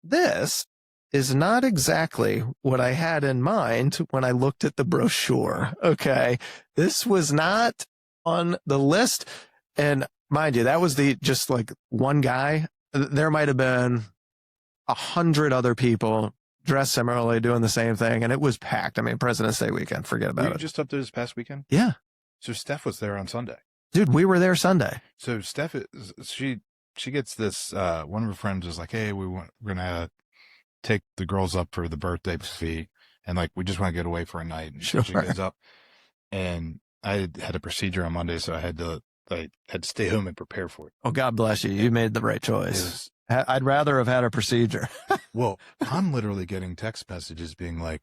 this is not exactly what I had in mind when I looked at the brochure. Okay. This was not on the list. And mind you, that was just like one guy. There might have been 100 other people dressed similarly doing the same thing. And it was packed. I mean, President's Day weekend, forget about it. Were you just up there this past weekend? Yeah. So Steph was there on Sunday. Dude, we were there Sunday. So Steph, she gets this, one of her friends was like, hey, we're going to take the girls up for the birthday fee. And like, we just want to get away for a night. And Sure. She goes up, and I had a procedure on Monday. So I had to stay home and prepare for it. Oh, God bless you. You made the right choice. I'd rather have had a procedure. Well, I'm literally getting text messages being like,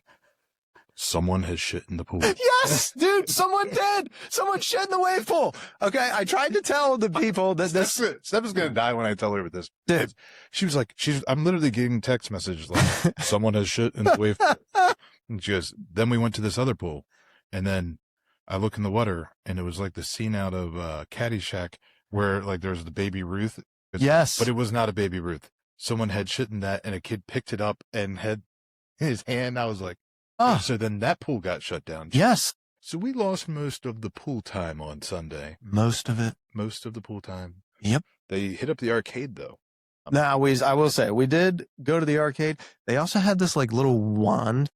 someone has shit in the pool. Yes, dude, someone did. Someone shit in the wave pool. Okay, I tried to tell the people that Steph is going to die when I tell her this. Dude. She was like, I'm literally getting text messages like, someone has shit in the wave pool. And she goes, then we went to this other pool. And then I look in the water, and it was like the scene out of Caddyshack where like there's the baby Ruth. Yes. But it was not a baby Ruth. Someone had shit in that, and a kid picked it up and had in his hand. I was like, oh, so then that pool got shut down. Yes. So we lost most of the pool time on Sunday. Most of it. Most of the pool time. Yep. They hit up the arcade though. Now, I will say, we did go to the arcade. They also had this like little wand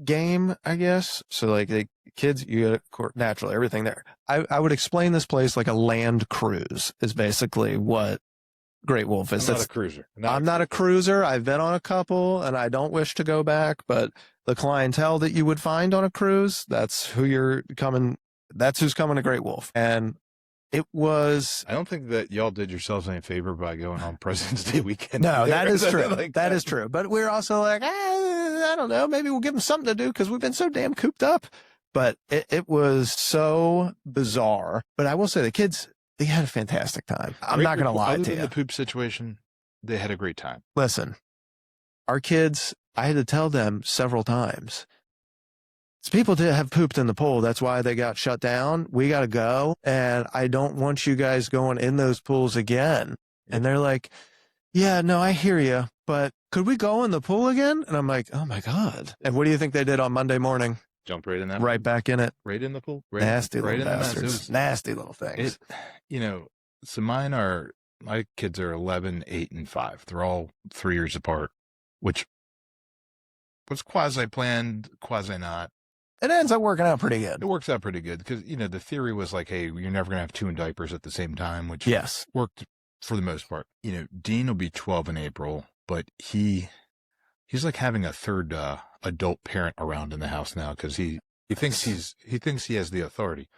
game, I guess. So like the kids, you got naturally everything there. I would explain this place like a land cruise is basically what Great Wolf is. I'm not a cruiser. I'm not a cruiser. I've been on a couple and I don't wish to go back, but the clientele that you would find on a cruise, that's who's coming to Great Wolf. And it was. I don't think that y'all did yourselves any favor by going on President's Day weekend. No, that is true. That is true. But we're also like, I don't know, maybe we'll give them something to do because we've been so damn cooped up. But it was so bizarre. But I will say the kids, they had a fantastic time. I'm not going to lie to you. The poop situation, they had a great time. Listen, our kids, I had to tell them several times. People did have pooped in the pool. That's why they got shut down. We got to go. And I don't want you guys going in those pools again. And they're like, yeah, no, I hear you. But could we go in the pool again? And I'm like, oh my God. And what do you think they did on Monday morning? Jump right in that. Right back in it. Right in the pool. Nasty little bastards. Nasty little things. So my kids are 11, 8, and 5. They're all 3 years apart, which was quasi-planned, quasi-not. It ends up working out pretty good. It works out pretty good because, the theory was like, hey, you're never going to have 2 in diapers at the same time, which yes, worked for the most part. Dean will be 12 in April, but he's like having a third adult parent around in the house now because he thinks he has the authority.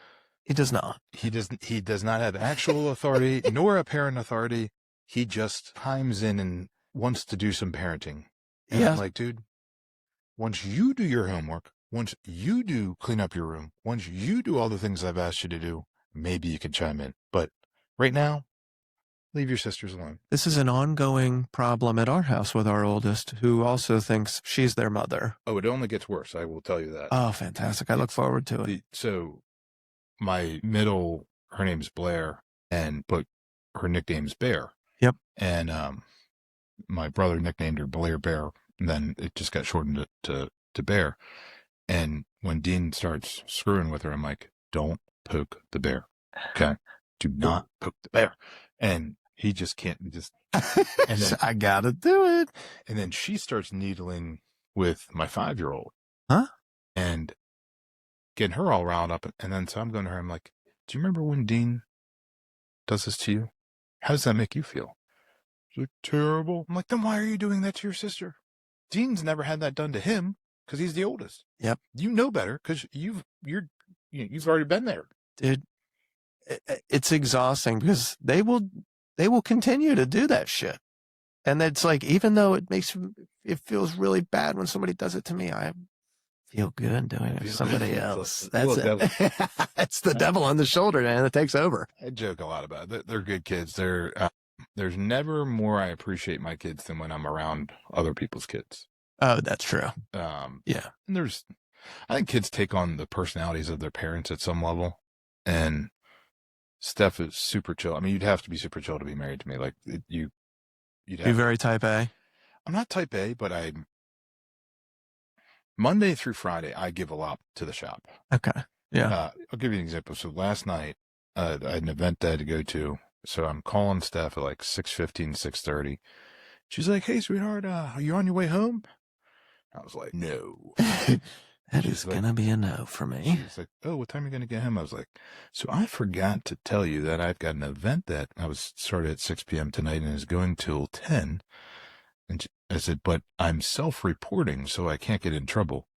He does not. He does not have actual authority nor apparent authority. he just chimes in and wants to do some parenting. And Yeah. I'm like, dude, once you do your homework, once you do clean up your room, once you do all the things I've asked you to do, maybe you can chime in. But right now, leave your sisters alone. This is an ongoing problem at our house with our oldest, who also thinks she's their mother. Oh, it only gets worse. I will tell you that. Oh, fantastic. I look forward to it. So my middle, her name's Blair, but her nickname's Bear. Yep. And my brother nicknamed her Blair Bear, and then it just got shortened to Bear. And when Dean starts screwing with her, I'm like, don't poke the bear. Okay? Do not poke the bear. And he just can't and then, I gotta do it. And then she starts needling with my 5-year-old. Huh? And getting her all riled up. And then so I'm going to her, I'm like, do you remember when Dean does this to you? How does that make you feel? She's like, terrible. I'm like, then why are you doing that to your sister? Dean's never had that done to him because he's the oldest. Yep. You know better because you've already been there. Dude, it's exhausting because they will continue to do that shit. And it's like, even though it feels really bad when somebody does it to me, I feel good doing it to somebody else. That's it. It's the devil on the shoulder, man, that takes over. I joke a lot about it. They're good kids. There's never more I appreciate my kids than when I'm around other people's kids. Oh, that's true. Yeah. And I think kids take on the personalities of their parents at some level. And Steph is super chill. I mean, you'd have to be super chill to be married to me. Like you'd have. You're very type A. I'm not type A, but Monday through Friday, I give a lot to the shop. Okay. Yeah. I'll give you an example. So last night, I had an event that I had to go to. So I'm calling Steph at like 6:15, 6:30. She's like, hey, sweetheart, are you on your way home? I was like, no. That is going to be a no for me. She's like, oh, what time are you going to get home? I was like, so I forgot to tell you that I've got an event that I was started at 6 p.m. tonight and is going till 10. And I said, but I'm self-reporting, so I can't get in trouble.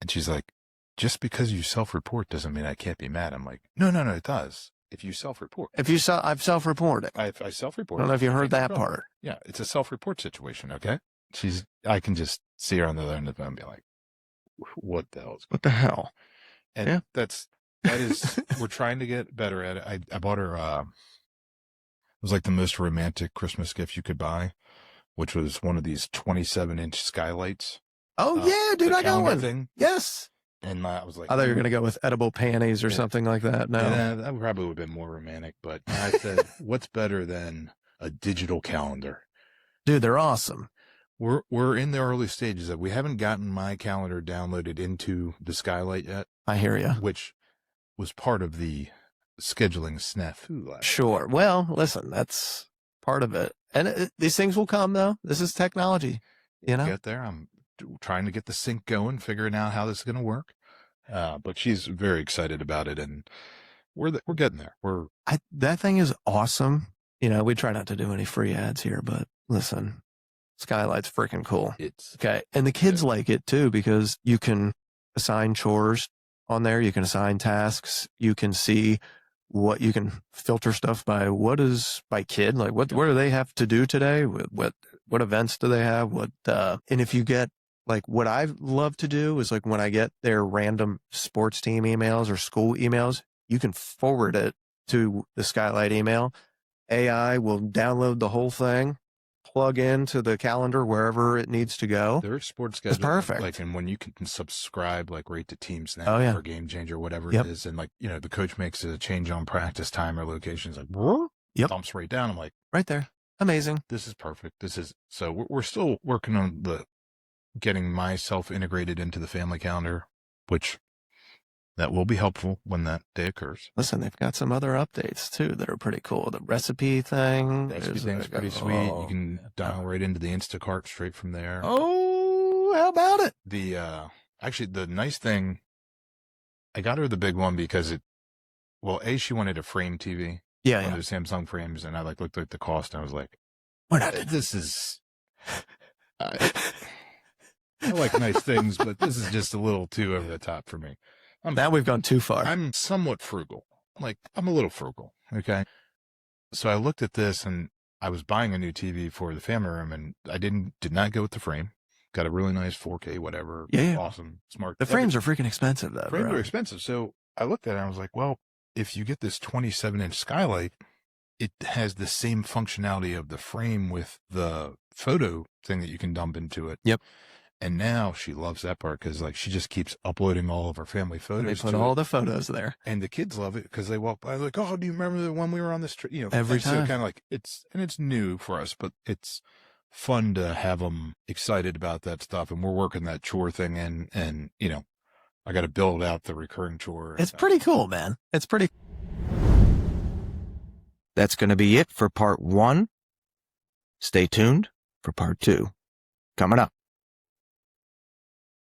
And she's like, just because you self-report doesn't mean I can't be mad. I'm like, no, it does. If you self-report. I've self-reported. I self-report. I don't know if you heard that part. Yeah, it's a self-report situation, okay? I can just see her on the other end of the phone and be like, what the hell? What the hell? And yeah. that is, we're trying to get better at it. I bought her, it was like the most romantic Christmas gift you could buy, which was one of these 27-inch skylights. Oh, yeah, dude, I got one. Thing. Yes. And I was like, I thought you were going to go with edible panties or something like that. No. Yeah, that probably would have been more romantic. But I said, what's better than a digital calendar? Dude, they're awesome. We're in the early stages of, we haven't gotten my calendar downloaded into the skylight yet. I hear you. Which was part of the scheduling snafu. Sure. Well, listen, that's part of it. And these things will come, though. This is technology, you know? Get there. I'm trying to get the sync going, figuring out how this is going to work. But she's very excited about it, and we're getting there. That thing is awesome. You know, we try not to do any free ads here, but listen, Skylight's freaking cool. It's okay. And the kids like it too, because you can assign chores on there. You can assign tasks. You can see what you can filter stuff by kid. Like what do they have to do today? What events do they have? And if you get, like, what I love to do is, like, when I get their random sports team emails or school emails, you can forward it to the Skylight email. AI will download the whole thing, plug into the calendar wherever it needs to go. Their sports schedule is perfect. Like, and when you can subscribe, like, right to Team Snap or Game Changer, whatever it is, and, like, you know, the coach makes a change on practice time or locations, like, dumps right down. I'm like, right there. Amazing. This is perfect. So we're still working on getting myself integrated into the family calendar, which that will be helpful when that day occurs. Listen, they've got some other updates too that are pretty cool. The recipe thing. Recipe thing's pretty sweet. You can dial right into the Instacart straight from there. Oh, how about it? Actually, the nice thing, I got her the big one because she wanted a frame TV. Yeah, one of those Samsung frames, and I looked at the cost, and I was like, "We're not. This is." I like nice things, but this is just a little too over the top for me. Now we've gone too far. I'm somewhat frugal. I'm a little frugal. Okay. So I looked at this, and I was buying a new TV for the family room, and I did not go with the frame. Got a really nice 4K, whatever. Yeah. Awesome, smart. The frames are freaking expensive, though. Frames are expensive. So I looked at it and I was like, well, if you get this 27-inch skylight, it has the same functionality of the frame with the photo thing that you can dump into it. Yep. And now she loves that part because like she just keeps uploading all of her family photos. They put all the photos there, and the kids love it because they walk by like, oh, do you remember the one we were on this trip? You know, every time. So kind of like it's new for us, but it's fun to have them excited about that stuff. And we're working that chore thing in, and you know, I got to build out the recurring chore. It's pretty cool, man. It's pretty. That's going to be it for part 1. Stay tuned for part 2. Coming up.